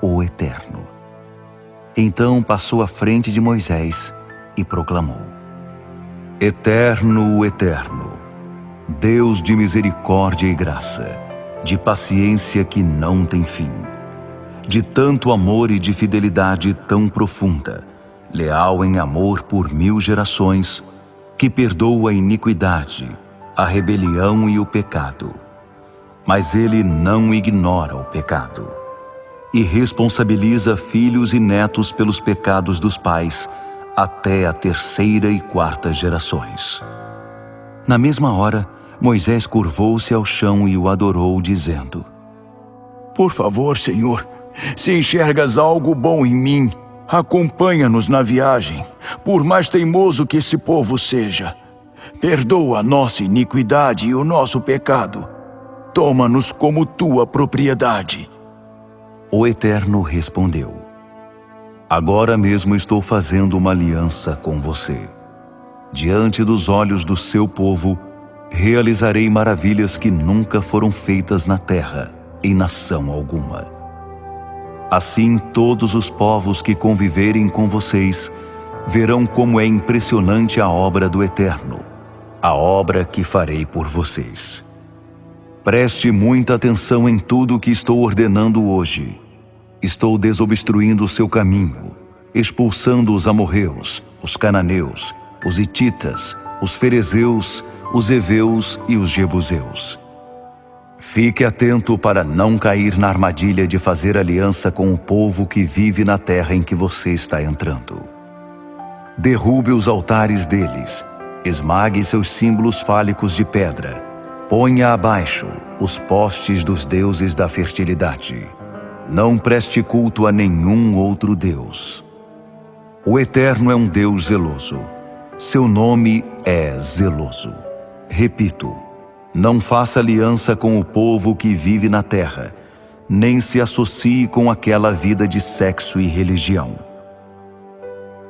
o Eterno. Então passou à frente de Moisés e proclamou: Eterno, Eterno, Deus de misericórdia e graça, de paciência que não tem fim, de tanto amor e de fidelidade tão profunda, leal em amor por 1000 gerações, que perdoa a iniquidade, a rebelião e o pecado. Mas ele não ignora o pecado e responsabiliza filhos e netos pelos pecados dos pais até a 3ª e 4ª gerações. Na mesma hora, Moisés curvou-se ao chão e o adorou, dizendo: Por favor, Senhor, se enxergas algo bom em mim, acompanha-nos na viagem, por mais teimoso que esse povo seja. Perdoa a nossa iniquidade e o nosso pecado. Toma-nos como tua propriedade. O Eterno respondeu: Agora mesmo estou fazendo uma aliança com você. Diante dos olhos do seu povo, realizarei maravilhas que nunca foram feitas na terra, em nação alguma. Assim, todos os povos que conviverem com vocês verão como é impressionante a obra do Eterno, a obra que farei por vocês. Preste muita atenção em tudo o que estou ordenando hoje. Estou desobstruindo o seu caminho, expulsando os amorreus, os cananeus, os hititas, os ferezeus, os heveus e os jebuseus. Fique atento para não cair na armadilha de fazer aliança com o povo que vive na terra em que você está entrando. Derrube os altares deles, esmague seus símbolos fálicos de pedra, ponha abaixo os postes dos deuses da fertilidade. Não preste culto a nenhum outro Deus. O Eterno é um Deus zeloso. Seu nome é zeloso. Repito, não faça aliança com o povo que vive na terra, nem se associe com aquela vida de sexo e religião.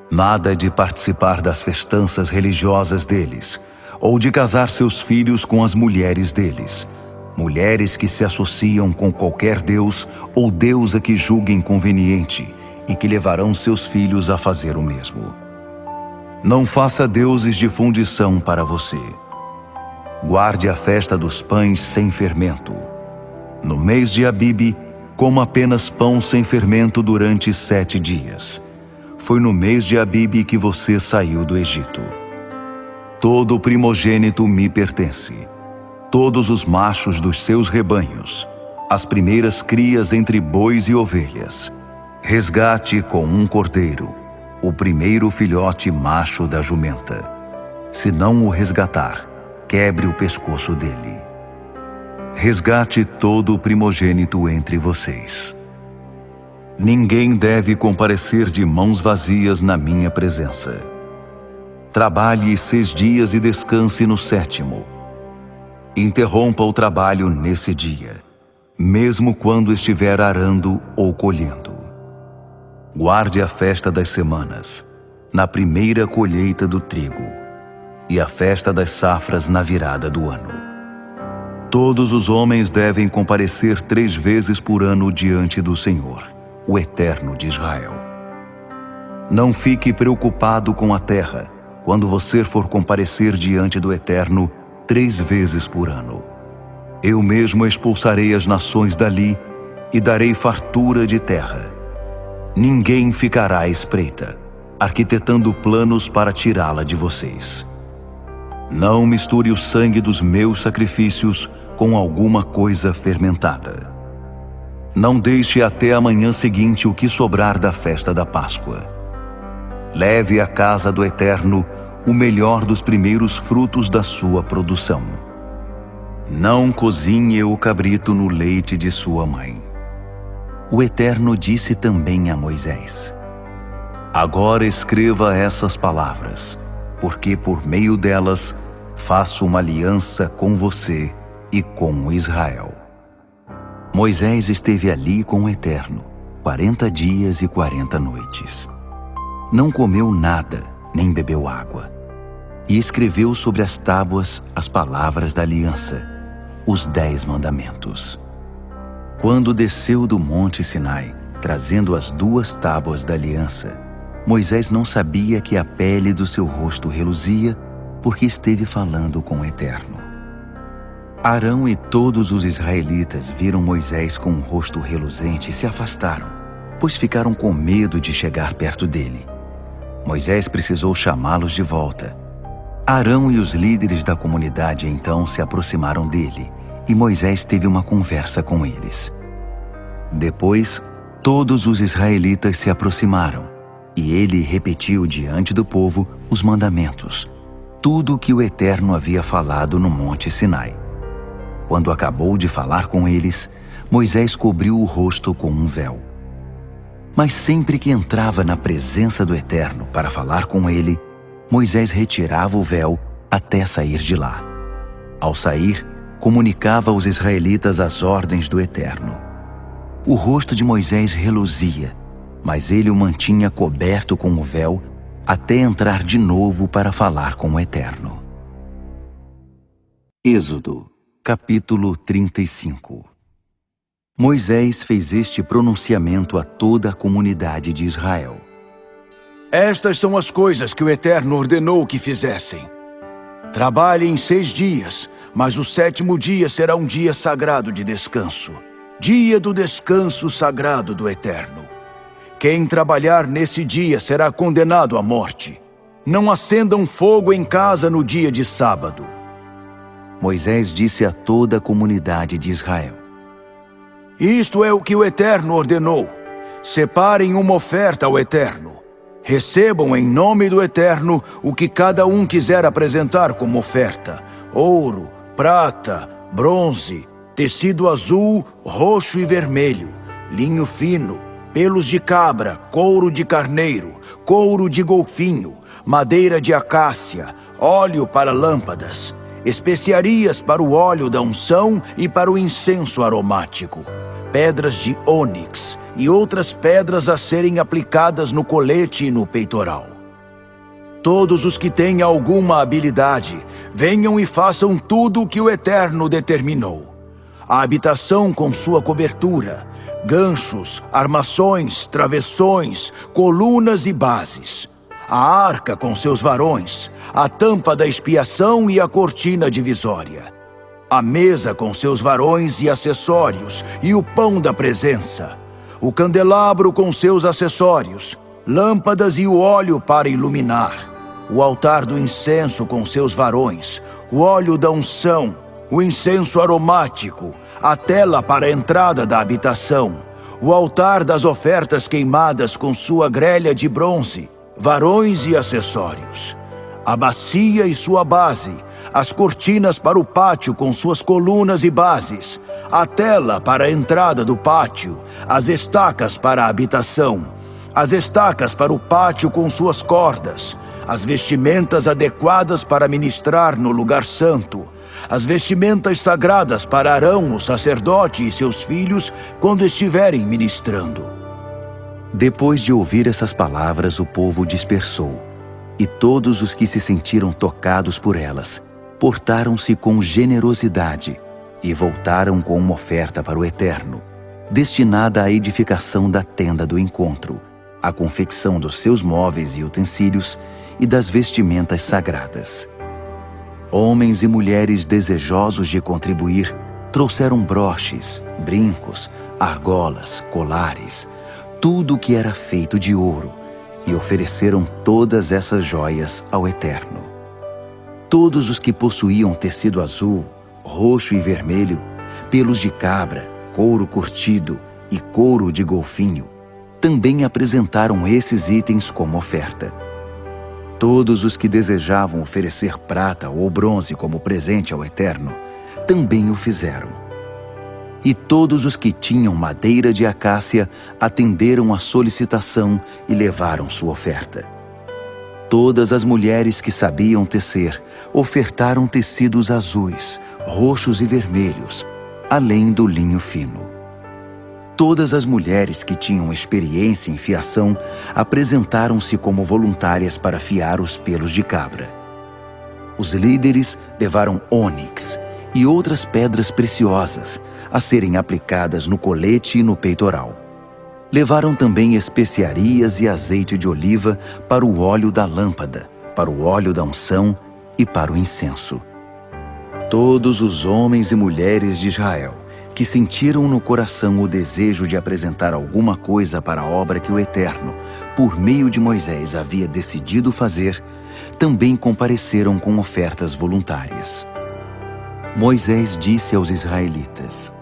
Nada de participar das festanças religiosas deles, ou de casar seus filhos com as mulheres deles, mulheres que se associam com qualquer deus ou deusa que julguem conveniente e que levarão seus filhos a fazer o mesmo. Não faça deuses de fundição para você. Guarde a festa dos pães sem fermento. No mês de Abibe, coma apenas pão sem fermento durante 7 dias. Foi no mês de Abibe que você saiu do Egito. Todo primogênito me pertence. Todos os machos dos seus rebanhos, as primeiras crias entre bois e ovelhas. Resgate com um cordeiro, o primeiro filhote macho da jumenta. Se não o resgatar, quebre o pescoço dele. Resgate todo o primogênito entre vocês. Ninguém deve comparecer de mãos vazias na minha presença. Trabalhe 6 dias e descanse no 7º. Interrompa o trabalho nesse dia, mesmo quando estiver arando ou colhendo. Guarde a festa das semanas, na primeira colheita do trigo, e a festa das safras na virada do ano. Todos os homens devem comparecer 3 vezes por ano diante do Senhor, o Eterno de Israel. Não fique preocupado com a terra quando você for comparecer diante do Eterno 3 vezes por ano. Eu mesmo expulsarei as nações dali e darei fartura de terra. Ninguém ficará à espreita, arquitetando planos para tirá-la de vocês. Não misture o sangue dos meus sacrifícios com alguma coisa fermentada. Não deixe até a manhã seguinte o que sobrar da festa da Páscoa. Leve à casa do Eterno o melhor dos primeiros frutos da sua produção. Não cozinhe o cabrito no leite de sua mãe. O Eterno disse também a Moisés: Agora escreva essas palavras, porque por meio delas faço uma aliança com você e com Israel. Moisés esteve ali com o Eterno 40 dias e 40 noites. Não comeu nada, nem bebeu água. E escreveu sobre as tábuas as palavras da aliança, os 10 mandamentos. Quando desceu do monte Sinai, trazendo as 2 tábuas da aliança, Moisés não sabia que a pele do seu rosto reluzia, porque esteve falando com o Eterno. Arão e todos os israelitas viram Moisés com o rosto reluzente e se afastaram, pois ficaram com medo de chegar perto dele. Moisés precisou chamá-los de volta. Arão e os líderes da comunidade então se aproximaram dele, e Moisés teve uma conversa com eles. Depois, todos os israelitas se aproximaram, e ele repetiu diante do povo os mandamentos, tudo o que o Eterno havia falado no monte Sinai. Quando acabou de falar com eles, Moisés cobriu o rosto com um véu. Mas sempre que entrava na presença do Eterno para falar com ele, Moisés retirava o véu até sair de lá. Ao sair, comunicava aos israelitas as ordens do Eterno. O rosto de Moisés reluzia, mas ele o mantinha coberto com o véu até entrar de novo para falar com o Eterno. Êxodo, capítulo 35. Moisés fez este pronunciamento a toda a comunidade de Israel. Estas são as coisas que o Eterno ordenou que fizessem. Trabalhem 6 dias, mas o 7º dia será um dia sagrado de descanso, dia do descanso sagrado do Eterno. Quem trabalhar nesse dia será condenado à morte. Não acendam fogo em casa no dia de sábado. Moisés disse a toda a comunidade de Israel: Isto é o que o Eterno ordenou. Separem uma oferta ao Eterno. Recebam em nome do Eterno o que cada um quiser apresentar como oferta: ouro, prata, bronze, tecido azul, roxo e vermelho, linho fino, pelos de cabra, couro de carneiro, couro de golfinho, madeira de acácia, óleo para lâmpadas, especiarias para o óleo da unção e para o incenso aromático, pedras de ônix e outras pedras a serem aplicadas no colete e no peitoral. Todos os que têm alguma habilidade, venham e façam tudo o que o Eterno determinou. A habitação com sua cobertura, ganchos, armações, travessões, colunas e bases, a arca com seus varões, a tampa da expiação e a cortina divisória, a mesa com seus varões e acessórios e o pão da presença, o candelabro com seus acessórios, lâmpadas e o óleo para iluminar, o altar do incenso com seus varões, o óleo da unção, o incenso aromático, a tela para a entrada da habitação, o altar das ofertas queimadas com sua grelha de bronze, varões e acessórios, a bacia e sua base, as cortinas para o pátio com suas colunas e bases, a tela para a entrada do pátio, as estacas para a habitação, as estacas para o pátio com suas cordas, as vestimentas adequadas para ministrar no lugar santo, as vestimentas sagradas para Arão, o sacerdote, e seus filhos, quando estiverem ministrando. Depois de ouvir essas palavras, o povo dispersou, e todos os que se sentiram tocados por elas, portaram-se com generosidade e voltaram com uma oferta para o Eterno, destinada à edificação da tenda do encontro, à confecção dos seus móveis e utensílios e das vestimentas sagradas. Homens e mulheres desejosos de contribuir trouxeram broches, brincos, argolas, colares, tudo o que era feito de ouro, e ofereceram todas essas joias ao Eterno. Todos os que possuíam tecido azul, roxo e vermelho, pelos de cabra, couro curtido e couro de golfinho, também apresentaram esses itens como oferta. Todos os que desejavam oferecer prata ou bronze como presente ao Eterno, também o fizeram. E todos os que tinham madeira de acácia atenderam à solicitação e levaram sua oferta. Todas as mulheres que sabiam tecer ofertaram tecidos azuis, roxos e vermelhos, além do linho fino. Todas as mulheres que tinham experiência em fiação apresentaram-se como voluntárias para fiar os pelos de cabra. Os líderes levaram ônix, e outras pedras preciosas, a serem aplicadas no colete e no peitoral. Levaram também especiarias e azeite de oliva para o óleo da lâmpada, para o óleo da unção e para o incenso. Todos os homens e mulheres de Israel que sentiram no coração o desejo de apresentar alguma coisa para a obra que o Eterno, por meio de Moisés, havia decidido fazer, também compareceram com ofertas voluntárias. Moisés disse aos israelitas: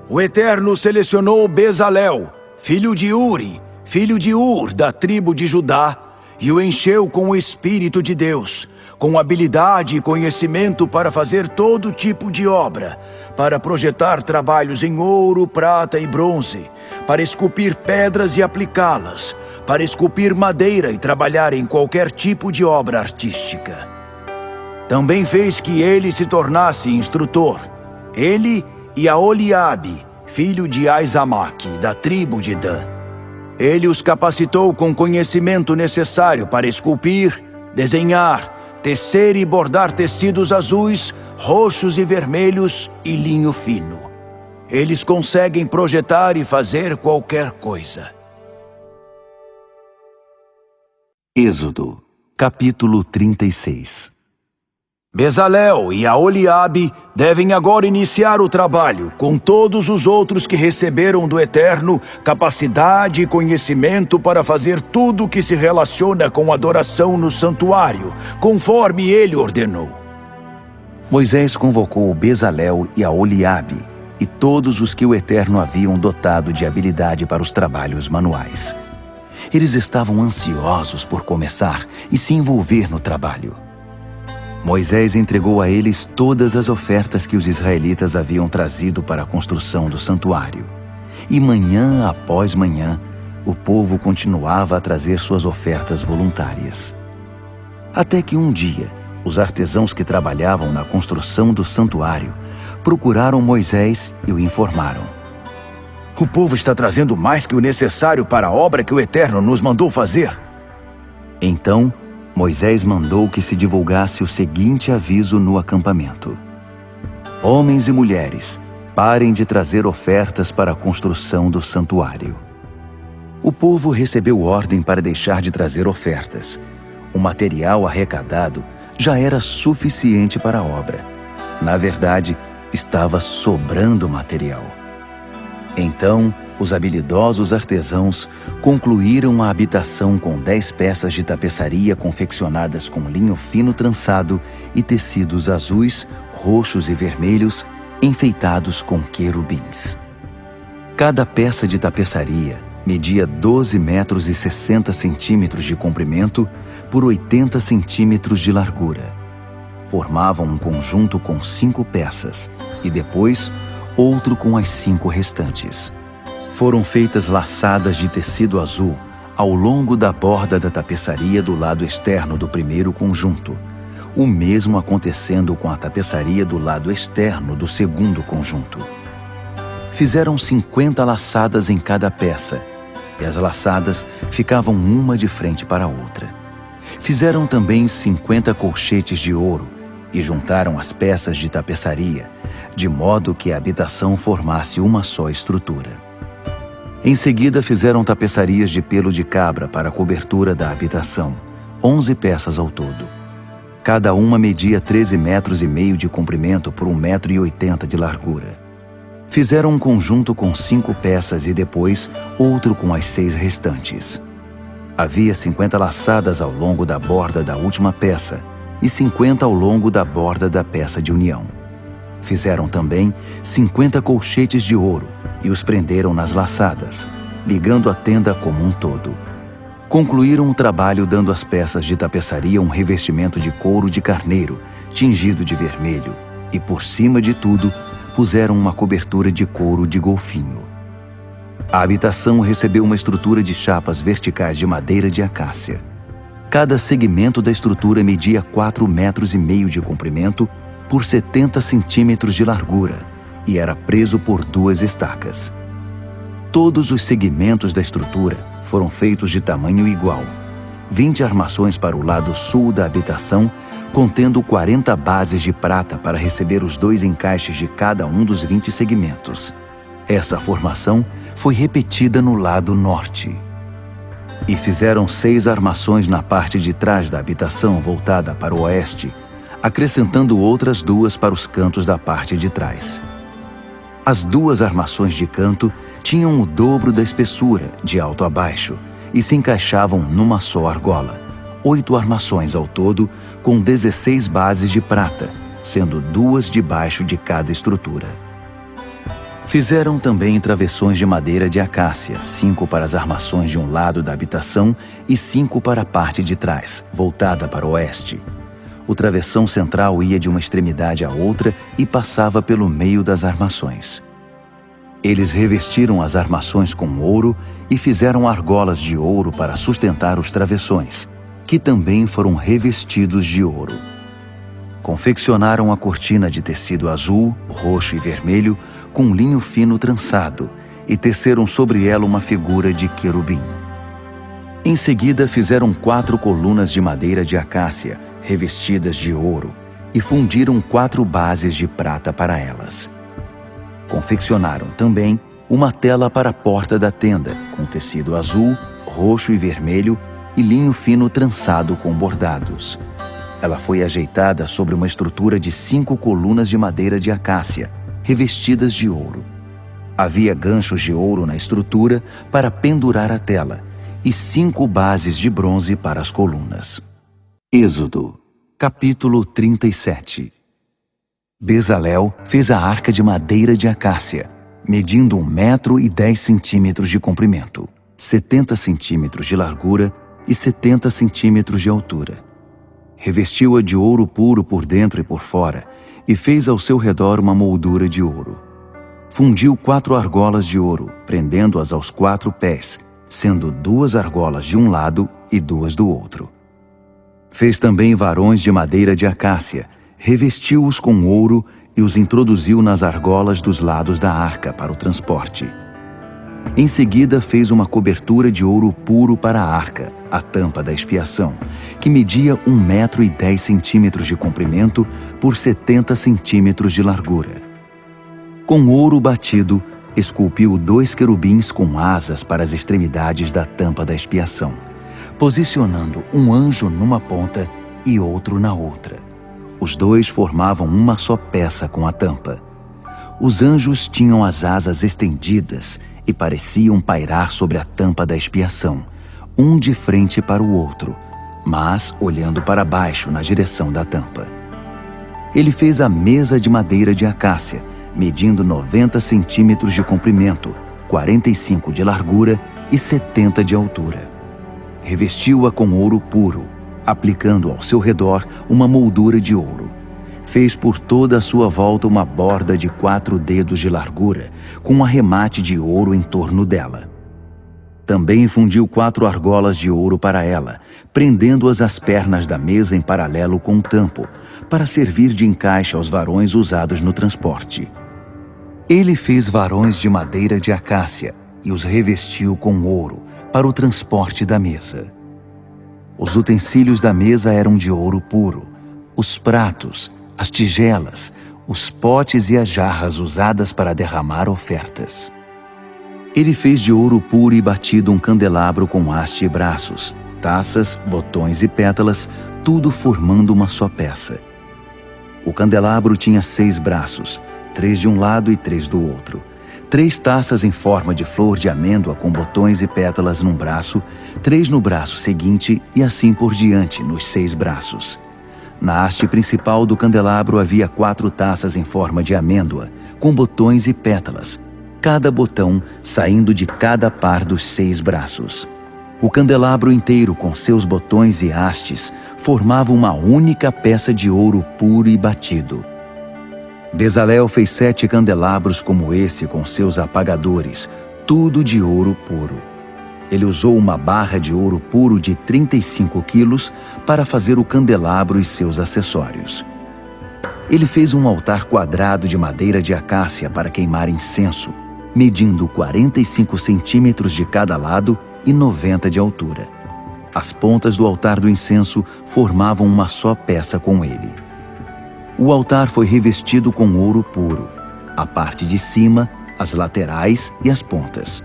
O Eterno selecionou Bezalel, filho de Uri, filho de Ur, da tribo de Judá, e o encheu com o Espírito de Deus, com habilidade e conhecimento para fazer todo tipo de obra, para projetar trabalhos em ouro, prata e bronze, para esculpir pedras e aplicá-las, para esculpir madeira e trabalhar em qualquer tipo de obra artística. Também fez que ele se tornasse instrutor, ele e Aholiabe, filho de Aizamaque, da tribo de Dan. Ele os capacitou com conhecimento necessário para esculpir, desenhar, tecer e bordar tecidos azuis, roxos e vermelhos e linho fino. Eles conseguem projetar e fazer qualquer coisa. Êxodo, capítulo 36. Bezalel e Aholiabe devem agora iniciar o trabalho, com todos os outros que receberam do Eterno capacidade e conhecimento para fazer tudo o que se relaciona com adoração no santuário, conforme ele ordenou. Moisés convocou Bezalel e Aholiabe e todos os que o Eterno haviam dotado de habilidade para os trabalhos manuais. Eles estavam ansiosos por começar e se envolver no trabalho. Moisés entregou a eles todas as ofertas que os israelitas haviam trazido para a construção do santuário. E manhã após manhã, o povo continuava a trazer suas ofertas voluntárias. Até que um dia, os artesãos que trabalhavam na construção do santuário procuraram Moisés e o informaram: O povo está trazendo mais que o necessário para a obra que o Eterno nos mandou fazer. Então, Moisés mandou que se divulgasse o seguinte aviso no acampamento: Homens e mulheres, parem de trazer ofertas para a construção do santuário. O povo recebeu ordem para deixar de trazer ofertas. O material arrecadado já era suficiente para a obra. Na verdade, estava sobrando material. Então, os habilidosos artesãos concluíram a habitação com 10 peças de tapeçaria confeccionadas com linho fino trançado e tecidos azuis, roxos e vermelhos, enfeitados com querubins. Cada peça de tapeçaria media 12 metros e 60 centímetros de comprimento por 80 centímetros de largura. Formavam um conjunto com 5 peças e depois outro com as 5 restantes. Foram feitas laçadas de tecido azul ao longo da borda da tapeçaria do lado externo do primeiro conjunto, o mesmo acontecendo com a tapeçaria do lado externo do segundo conjunto. Fizeram 50 laçadas em cada peça, e as laçadas ficavam uma de frente para a outra. Fizeram também 50 colchetes de ouro e juntaram as peças de tapeçaria, de modo que a habitação formasse uma só estrutura. Em seguida fizeram tapeçarias de pelo de cabra para a cobertura da habitação, 11 peças ao todo. Cada uma media 13,5 metros de comprimento por 1,80 metro de largura. Fizeram um conjunto com 5 peças e depois outro com as 6 restantes. Havia 50 laçadas ao longo da borda da última peça e 50 ao longo da borda da peça de união. Fizeram também 50 colchetes de ouro e os prenderam nas laçadas, ligando a tenda como um todo. Concluíram o trabalho dando às peças de tapeçaria um revestimento de couro de carneiro, tingido de vermelho, e por cima de tudo, puseram uma cobertura de couro de golfinho. A habitação recebeu uma estrutura de chapas verticais de madeira de acácia. Cada segmento da estrutura media 4,5 metros de comprimento por 70 centímetros de largura e era preso por 2 estacas. Todos os segmentos da estrutura foram feitos de tamanho igual. 20 armações para o lado sul da habitação, contendo 40 bases de prata para receber os 2 encaixes de cada um dos 20 segmentos. Essa formação foi repetida no lado norte. E fizeram 6 armações na parte de trás da habitação voltada para o oeste, acrescentando outras 2 para os cantos da parte de trás. As 2 armações de canto tinham o dobro da espessura, de alto a baixo, e se encaixavam numa só argola. 8 armações ao todo, com 16 bases de prata, sendo 2 debaixo de cada estrutura. Fizeram também travessões de madeira de acácia, 5 para as armações de um lado da habitação e 5 para a parte de trás, voltada para o oeste. O travessão central ia de uma extremidade à outra e passava pelo meio das armações. Eles revestiram as armações com ouro e fizeram argolas de ouro para sustentar os travessões, que também foram revestidos de ouro. Confeccionaram a cortina de tecido azul, roxo e vermelho com linho fino trançado e teceram sobre ela uma figura de querubim. Em seguida fizeram 4 colunas de madeira de acácia, revestidas de ouro, e fundiram 4 bases de prata para elas. Confeccionaram também uma tela para a porta da tenda, com tecido azul, roxo e vermelho e linho fino trançado com bordados. Ela foi ajeitada sobre uma estrutura de 5 colunas de madeira de acácia, revestidas de ouro. Havia ganchos de ouro na estrutura para pendurar a tela e 5 bases de bronze para as colunas. Êxodo, capítulo 37. Bezalel fez a arca de madeira de acácia, medindo 1,10 m de comprimento, 70 centímetros de largura e 70 centímetros de altura. Revestiu-a de ouro puro por dentro e por fora e fez ao seu redor uma moldura de ouro. Fundiu 4 argolas de ouro, prendendo-as aos 4 pés, sendo 2 argolas de um lado e 2 do outro. Fez também varões de madeira de acácia, revestiu-os com ouro e os introduziu nas argolas dos lados da arca para o transporte. Em seguida fez uma cobertura de ouro puro para a arca, a tampa da expiação, que media 1,10 m de comprimento por 70 centímetros de largura. Com ouro batido, esculpiu 2 querubins com asas para as extremidades da tampa da expiação, posicionando um anjo numa ponta e outro na outra. Os 2 formavam uma só peça com a tampa. Os anjos tinham as asas estendidas e pareciam pairar sobre a tampa da expiação, um de frente para o outro, mas olhando para baixo na direção da tampa. Ele fez a mesa de madeira de acácia, medindo 90 centímetros de comprimento, 45 de largura e 70 de altura. Revestiu-a com ouro puro, aplicando ao seu redor uma moldura de ouro. Fez por toda a sua volta uma borda de 4 dedos de largura, com um arremate de ouro em torno dela. Também fundiu 4 argolas de ouro para ela, prendendo-as às pernas da mesa em paralelo com o tampo, para servir de encaixe aos varões usados no transporte. Ele fez varões de madeira de acácia e os revestiu com ouro para o transporte da mesa. Os utensílios da mesa eram de ouro puro, os pratos, as tigelas, os potes e as jarras usadas para derramar ofertas. Ele fez de ouro puro e batido um candelabro com haste e braços, taças, botões e pétalas, tudo formando uma só peça. O candelabro tinha 6 braços, 3 de um lado e 3 do outro. 3 taças em forma de flor de amêndoa com botões e pétalas num braço, 3 no braço seguinte e assim por diante nos 6 braços. Na haste principal do candelabro havia 4 taças em forma de amêndoa, com botões e pétalas, cada botão saindo de cada par dos 6 braços. O candelabro inteiro, com seus botões e hastes, formava uma única peça de ouro puro e batido. Bezalel fez 7 candelabros como esse com seus apagadores, tudo de ouro puro. Ele usou uma barra de ouro puro de 35 quilos para fazer o candelabro e seus acessórios. Ele fez um altar quadrado de madeira de acácia para queimar incenso, medindo 45 centímetros de cada lado e 90 de altura. As pontas do altar do incenso formavam uma só peça com ele. O altar foi revestido com ouro puro, a parte de cima, as laterais e as pontas.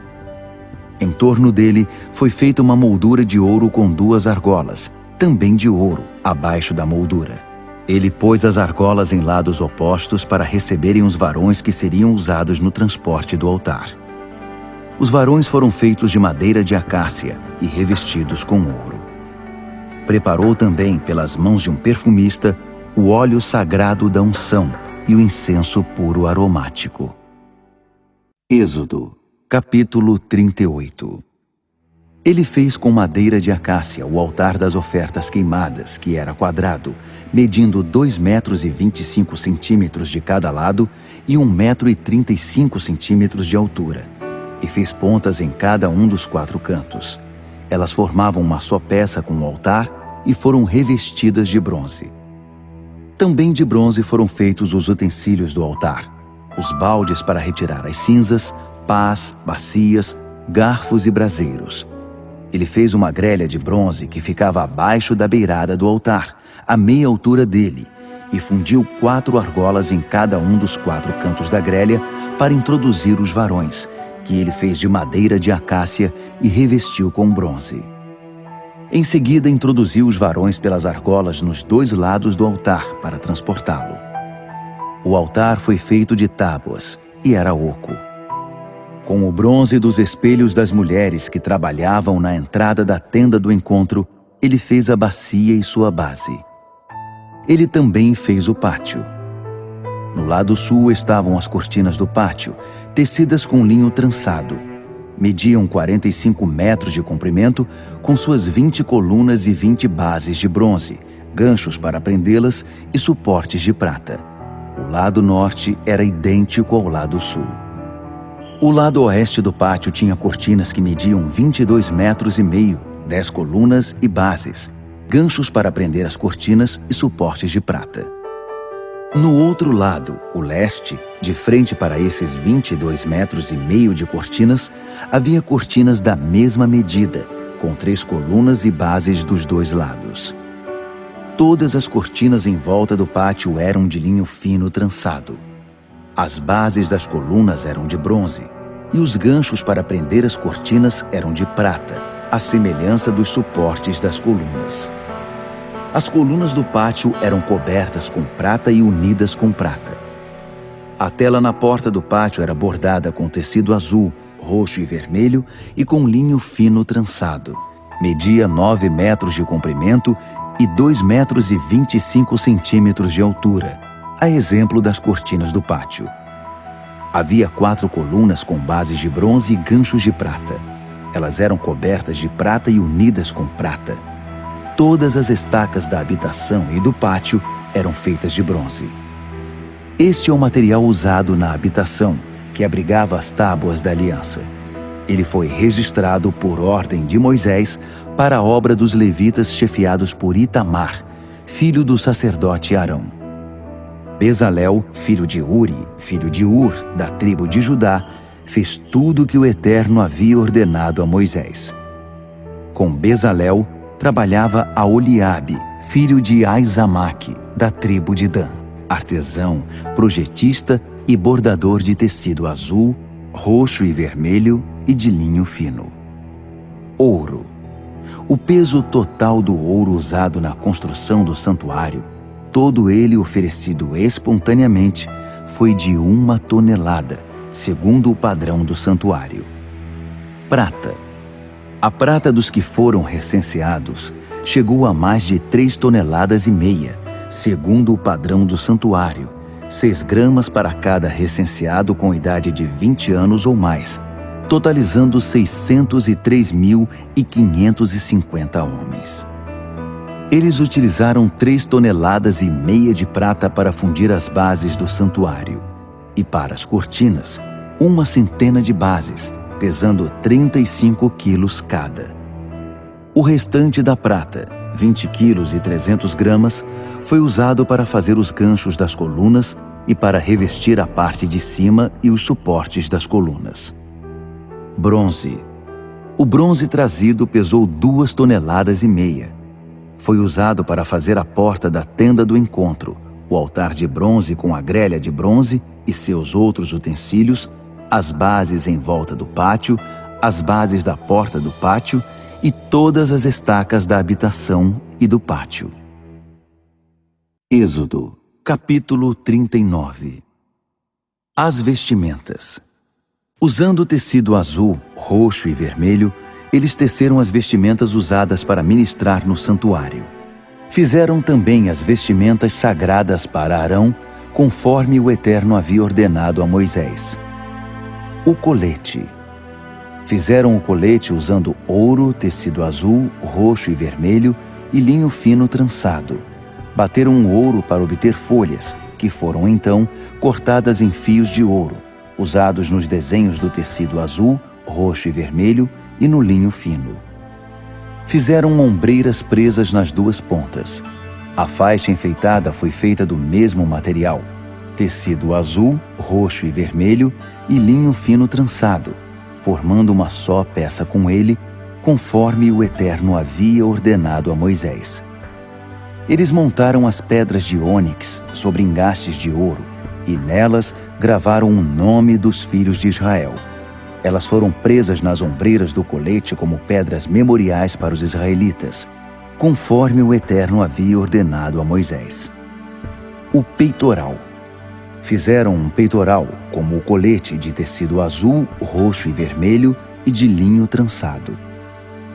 Em torno dele foi feita uma moldura de ouro com 2 argolas, também de ouro, abaixo da moldura. Ele pôs as argolas em lados opostos para receberem os varões que seriam usados no transporte do altar. Os varões foram feitos de madeira de acácia e revestidos com ouro. Preparou também, pelas mãos de um perfumista, o óleo sagrado da unção e o incenso puro aromático. Êxodo, capítulo 38. Ele fez com madeira de acácia o altar das ofertas queimadas, que era quadrado, medindo 2,25 metros de cada lado e 1,35 metros de altura, e fez pontas em cada um dos 4 cantos. Elas formavam uma só peça com o altar e foram revestidas de bronze. Também de bronze foram feitos os utensílios do altar, os baldes para retirar as cinzas, pás, bacias, garfos e braseiros. Ele fez uma grelha de bronze que ficava abaixo da beirada do altar, à meia altura dele, e fundiu 4 argolas em cada um dos 4 cantos da grelha para introduzir os varões, que ele fez de madeira de acácia e revestiu com bronze. Em seguida, introduziu os varões pelas argolas nos 2 lados do altar para transportá-lo. O altar foi feito de tábuas e era oco. Com o bronze dos espelhos das mulheres que trabalhavam na entrada da tenda do encontro, ele fez a bacia e sua base. Ele também fez o pátio. No lado sul estavam as cortinas do pátio, tecidas com linho trançado. Mediam 45 metros de comprimento, com suas 20 colunas e 20 bases de bronze, ganchos para prendê-las e suportes de prata. O lado norte era idêntico ao lado sul. O lado oeste do pátio tinha cortinas que mediam 22 metros e meio, 10 colunas e bases, ganchos para prender as cortinas e suportes de prata. No outro lado, o leste, de frente para esses 22 metros e meio de cortinas, havia cortinas da mesma medida, com 3 colunas e bases dos 2 lados. Todas as cortinas em volta do pátio eram de linho fino trançado. As bases das colunas eram de bronze, e os ganchos para prender as cortinas eram de prata, à semelhança dos suportes das colunas. As colunas do pátio eram cobertas com prata e unidas com prata. A tela na porta do pátio era bordada com tecido azul, roxo e vermelho e com linho fino trançado. Media 9 metros de comprimento e 2,25 metros de altura, a exemplo das cortinas do pátio. Havia 4 colunas com bases de bronze e ganchos de prata. Elas eram cobertas de prata e unidas com prata. Todas as estacas da habitação e do pátio eram feitas de bronze. Este é o material usado na habitação, que abrigava as tábuas da aliança. Ele foi registrado por ordem de Moisés para a obra dos levitas chefiados por Itamar, filho do sacerdote Arão. Bezalel, filho de Uri, filho de Ur, da tribo de Judá, fez tudo o que o Eterno havia ordenado a Moisés. Com Bezalel trabalhava Aholiabe, filho de Aizamaque, da tribo de Dan, artesão, projetista e bordador de tecido azul, roxo e vermelho e de linho fino. Ouro. O peso total do ouro usado na construção do santuário, todo ele oferecido espontaneamente, foi de 1 tonelada, segundo o padrão do santuário. Prata. A prata dos que foram recenseados chegou a mais de 3,5 toneladas, segundo o padrão do santuário, 6 gramas para cada recenseado com idade de 20 anos ou mais, totalizando 603.550 homens. Eles utilizaram 3,5 toneladas de prata para fundir as bases do santuário, e para as cortinas, 100 de bases, pesando 35 quilos cada. O restante da prata, 20 quilos e 300 gramas, foi usado para fazer os ganchos das colunas e para revestir a parte de cima e os suportes das colunas. Bronze. O bronze trazido pesou 2,5 toneladas. Foi usado para fazer a porta da tenda do encontro, o altar de bronze com a grelha de bronze e seus outros utensílios, as bases em volta do pátio, as bases da porta do pátio e todas as estacas da habitação e do pátio. Êxodo, capítulo 39. As vestimentas. Usando tecido azul, roxo e vermelho, eles teceram as vestimentas usadas para ministrar no santuário. Fizeram também as vestimentas sagradas para Arão, conforme o Eterno havia ordenado a Moisés. O colete. Fizeram o colete usando ouro, tecido azul, roxo e vermelho e linho fino trançado. Bateram o ouro para obter folhas, que foram então cortadas em fios de ouro, usados nos desenhos do tecido azul, roxo e vermelho e no linho fino. Fizeram ombreiras presas nas 2 pontas. A faixa enfeitada foi feita do mesmo material, tecido azul, roxo e vermelho e linho fino trançado, formando uma só peça com ele, conforme o Eterno havia ordenado a Moisés. Eles montaram as pedras de ônix sobre engastes de ouro, e nelas gravaram o nome dos filhos de Israel. Elas foram presas nas ombreiras do colete como pedras memoriais para os israelitas, conforme o Eterno havia ordenado a Moisés. O peitoral. Fizeram um peitoral, como o colete, de tecido azul, roxo e vermelho e de linho trançado.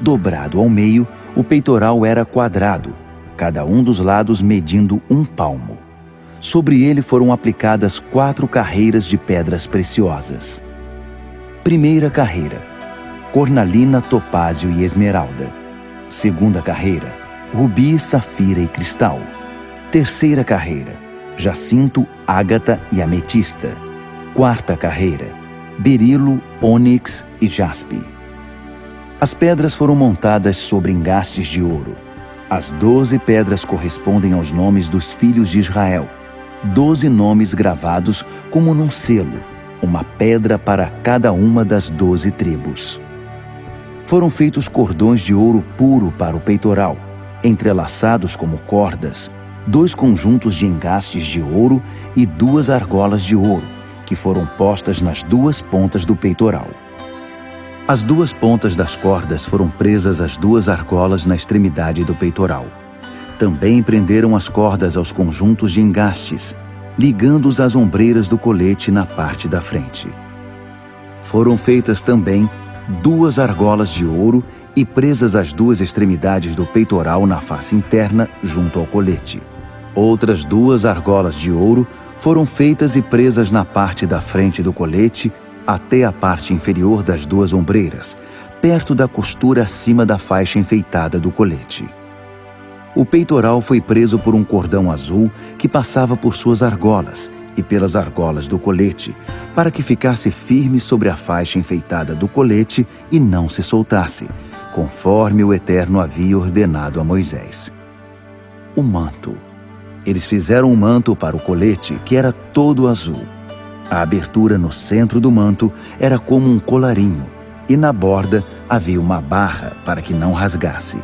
Dobrado ao meio, o peitoral era quadrado, cada um dos lados medindo 1 palmo. Sobre ele foram aplicadas 4 carreiras de pedras preciosas. Primeira carreira: cornalina, topázio e esmeralda. Segunda carreira: rubi, safira e cristal. Terceira carreira: jacinto, ágata e ametista. Quarta carreira: berilo, ônix e jaspe. As pedras foram montadas sobre engastes de ouro. As 12 pedras correspondem aos nomes dos filhos de Israel, 12 nomes gravados como num selo, uma pedra para cada uma das 12 tribos. Foram feitos cordões de ouro puro para o peitoral, entrelaçados como cordas, 2 conjuntos de engastes de ouro e 2 argolas de ouro, que foram postas nas 2 pontas do peitoral. As 2 pontas das cordas foram presas às 2 argolas na extremidade do peitoral. Também prenderam as cordas aos conjuntos de engastes, ligando-os às ombreiras do colete na parte da frente. Foram feitas também 2 argolas de ouro e presas às 2 extremidades do peitoral na face interna, junto ao colete. Outras 2 argolas de ouro foram feitas e presas na parte da frente do colete, até a parte inferior das 2 ombreiras, perto da costura acima da faixa enfeitada do colete. O peitoral foi preso por um cordão azul que passava por suas argolas e pelas argolas do colete, para que ficasse firme sobre a faixa enfeitada do colete e não se soltasse, conforme o Eterno havia ordenado a Moisés. O manto. Eles fizeram um manto para o colete que era todo azul. A abertura no centro do manto era como um colarinho, e na borda havia uma barra para que não rasgasse.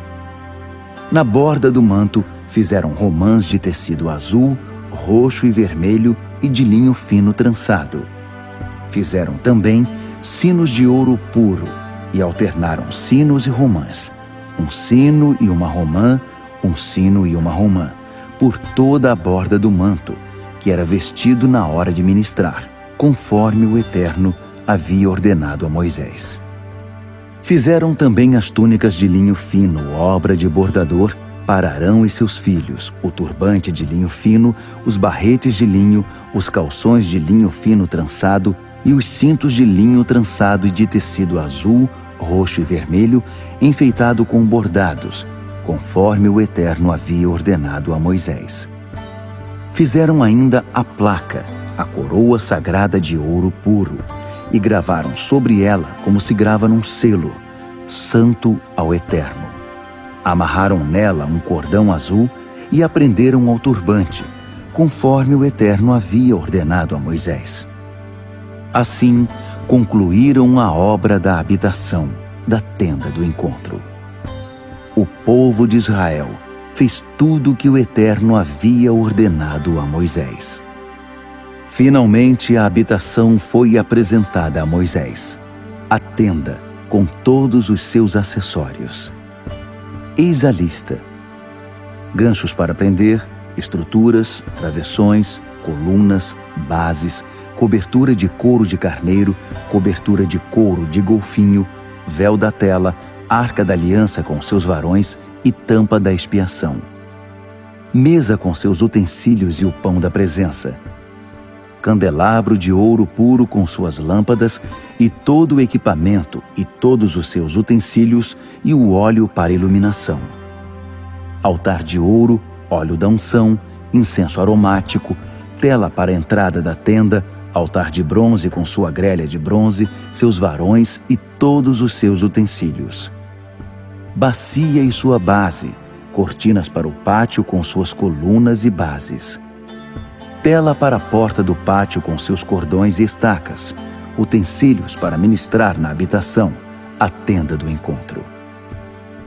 Na borda do manto fizeram romãs de tecido azul, roxo e vermelho e de linho fino trançado. Fizeram também sinos de ouro puro e alternaram sinos e romãs, um sino e uma romã, um sino e uma romã, por toda a borda do manto, que era vestido na hora de ministrar, conforme o Eterno havia ordenado a Moisés. Fizeram também as túnicas de linho fino, obra de bordador, para Arão e seus filhos, o turbante de linho fino, os barretes de linho, os calções de linho fino trançado e os cintos de linho trançado e de tecido azul, roxo e vermelho, enfeitado com bordados, conforme o Eterno havia ordenado a Moisés. Fizeram ainda a placa, a coroa sagrada de ouro puro, e gravaram sobre ela como se grava num selo, Santo ao Eterno. Amarraram nela um cordão azul e a prenderam ao turbante, conforme o Eterno havia ordenado a Moisés. Assim, concluíram a obra da habitação, da tenda do encontro. O povo de Israel fez tudo o que o Eterno havia ordenado a Moisés. Finalmente a habitação foi apresentada a Moisés, a tenda com todos os seus acessórios. Eis a lista: ganchos para prender, estruturas, travessões, colunas, bases, cobertura de couro de carneiro, cobertura de couro de golfinho, véu da tela, arca da aliança com seus varões e tampa da expiação. Mesa com seus utensílios e o pão da presença. Candelabro de ouro puro com suas lâmpadas e todo o equipamento e todos os seus utensílios e o óleo para iluminação. Altar de ouro, óleo da unção, incenso aromático, tela para a entrada da tenda, altar de bronze com sua grelha de bronze, seus varões e todos os seus utensílios. Bacia e sua base, cortinas para o pátio com suas colunas e bases. Tela para a porta do pátio com seus cordões e estacas, utensílios para ministrar na habitação, a tenda do encontro.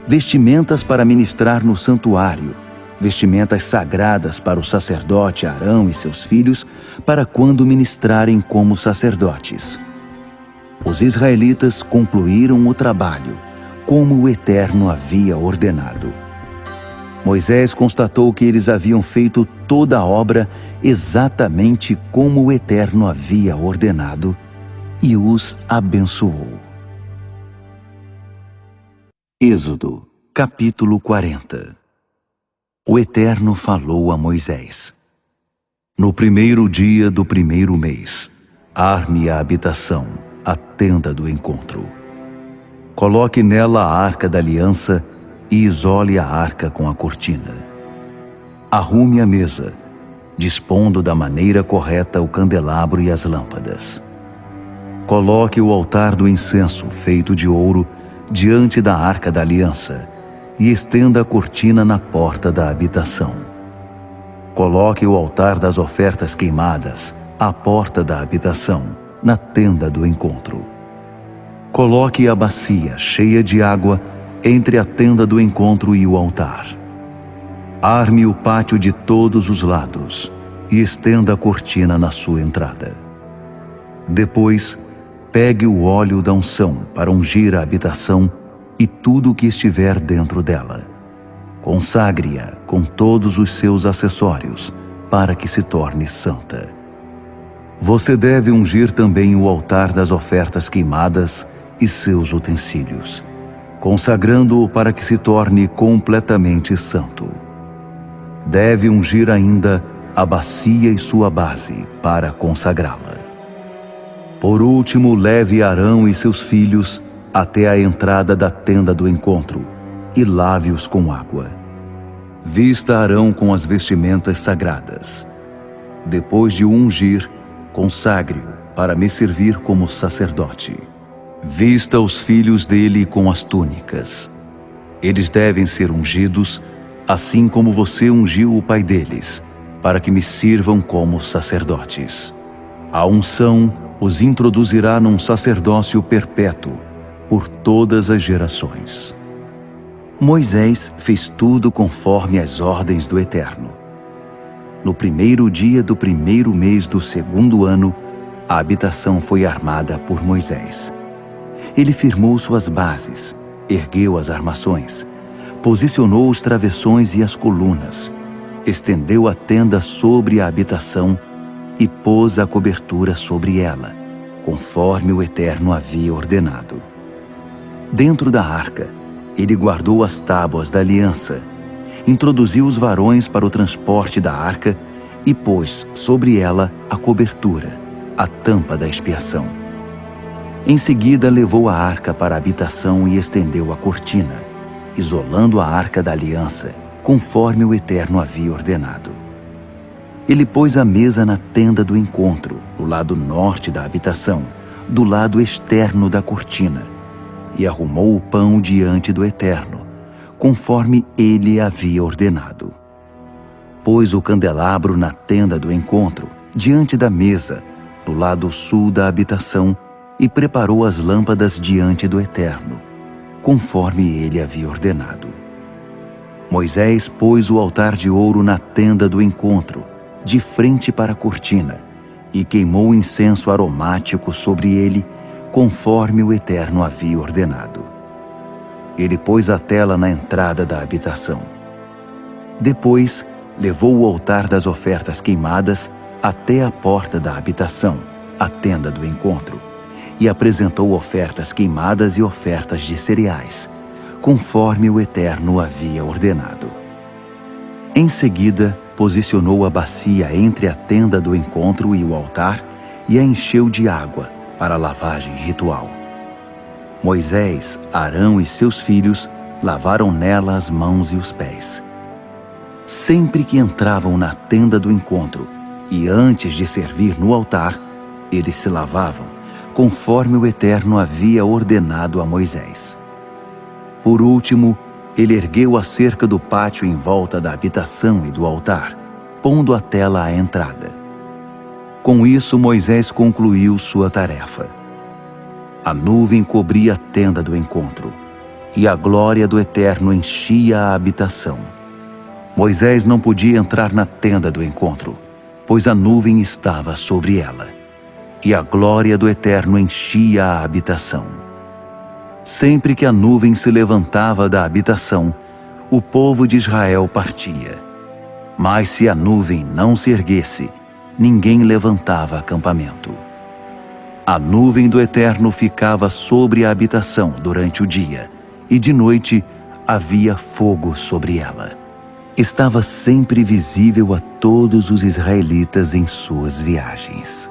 Vestimentas para ministrar no santuário, vestimentas sagradas para o sacerdote Arão e seus filhos, para quando ministrarem como sacerdotes. Os israelitas concluíram o trabalho, como o Eterno havia ordenado. Moisés constatou que eles haviam feito toda a obra exatamente como o Eterno havia ordenado e os abençoou. Êxodo, capítulo 40. O Eterno falou a Moisés: no primeiro dia do primeiro mês, arme a habitação, a tenda do encontro. Coloque nela a arca da aliança e isole a arca com a cortina. Arrume a mesa, dispondo da maneira correta o candelabro e as lâmpadas. Coloque o altar do incenso feito de ouro diante da arca da aliança e estenda a cortina na porta da habitação. Coloque o altar das ofertas queimadas à porta da habitação, na tenda do encontro. Coloque a bacia cheia de água entre a tenda do encontro e o altar. Arme o pátio de todos os lados e estenda a cortina na sua entrada. Depois, pegue o óleo da unção para ungir a habitação e tudo o que estiver dentro dela. Consagre-a com todos os seus acessórios, para que se torne santa. Você deve ungir também o altar das ofertas queimadas e seus utensílios, consagrando-o para que se torne completamente santo. Deve ungir ainda a bacia e sua base para consagrá-la. Por último, leve Arão e seus filhos até a entrada da tenda do encontro e lave-os com água. Vista Arão com as vestimentas sagradas. Depois de o ungir, consagre-o para me servir como sacerdote. Vista os filhos dele com as túnicas. Eles devem ser ungidos, assim como você ungiu o pai deles, para que me sirvam como sacerdotes. A unção os introduzirá num sacerdócio perpétuo, por todas as gerações. Moisés fez tudo conforme as ordens do Eterno. No primeiro dia do primeiro mês do segundo ano, a habitação foi armada por Moisés. Ele firmou suas bases, ergueu as armações, posicionou os travessões e as colunas, estendeu a tenda sobre a habitação e pôs a cobertura sobre ela, conforme o Eterno havia ordenado. Dentro da arca, ele guardou as tábuas da aliança, introduziu os varões para o transporte da arca e pôs sobre ela a cobertura, a tampa da expiação. Em seguida, levou a arca para a habitação e estendeu a cortina, isolando a arca da aliança, conforme o Eterno havia ordenado. Ele pôs a mesa na tenda do encontro, do lado norte da habitação, do lado externo da cortina, e arrumou o pão diante do Eterno, conforme ele havia ordenado. Pôs o candelabro na tenda do encontro, diante da mesa, do lado sul da habitação, e preparou as lâmpadas diante do Eterno, conforme ele havia ordenado. Moisés pôs o altar de ouro na tenda do encontro, de frente para a cortina, e queimou incenso aromático sobre ele, conforme o Eterno havia ordenado. Ele pôs a tela na entrada da habitação. Depois, levou o altar das ofertas queimadas até a porta da habitação, a tenda do encontro, e apresentou ofertas queimadas e ofertas de cereais, conforme o Eterno havia ordenado. Em seguida, posicionou a bacia entre a tenda do encontro e o altar e a encheu de água para a lavagem ritual. Moisés, Arão e seus filhos lavaram nela as mãos e os pés. Sempre que entravam na tenda do encontro e antes de servir no altar, eles se lavavam, conforme o Eterno havia ordenado a Moisés. Por último, ele ergueu a cerca do pátio em volta da habitação e do altar, pondo a tela à entrada. Com isso, Moisés concluiu sua tarefa. A nuvem cobria a tenda do encontro, e a glória do Eterno enchia a habitação. Moisés não podia entrar na tenda do encontro, pois a nuvem estava sobre ela, e a glória do Eterno enchia a habitação. Sempre que a nuvem se levantava da habitação, o povo de Israel partia. Mas se a nuvem não se erguesse, ninguém levantava acampamento. A nuvem do Eterno ficava sobre a habitação durante o dia, e de noite havia fogo sobre ela. Estava sempre visível a todos os israelitas em suas viagens.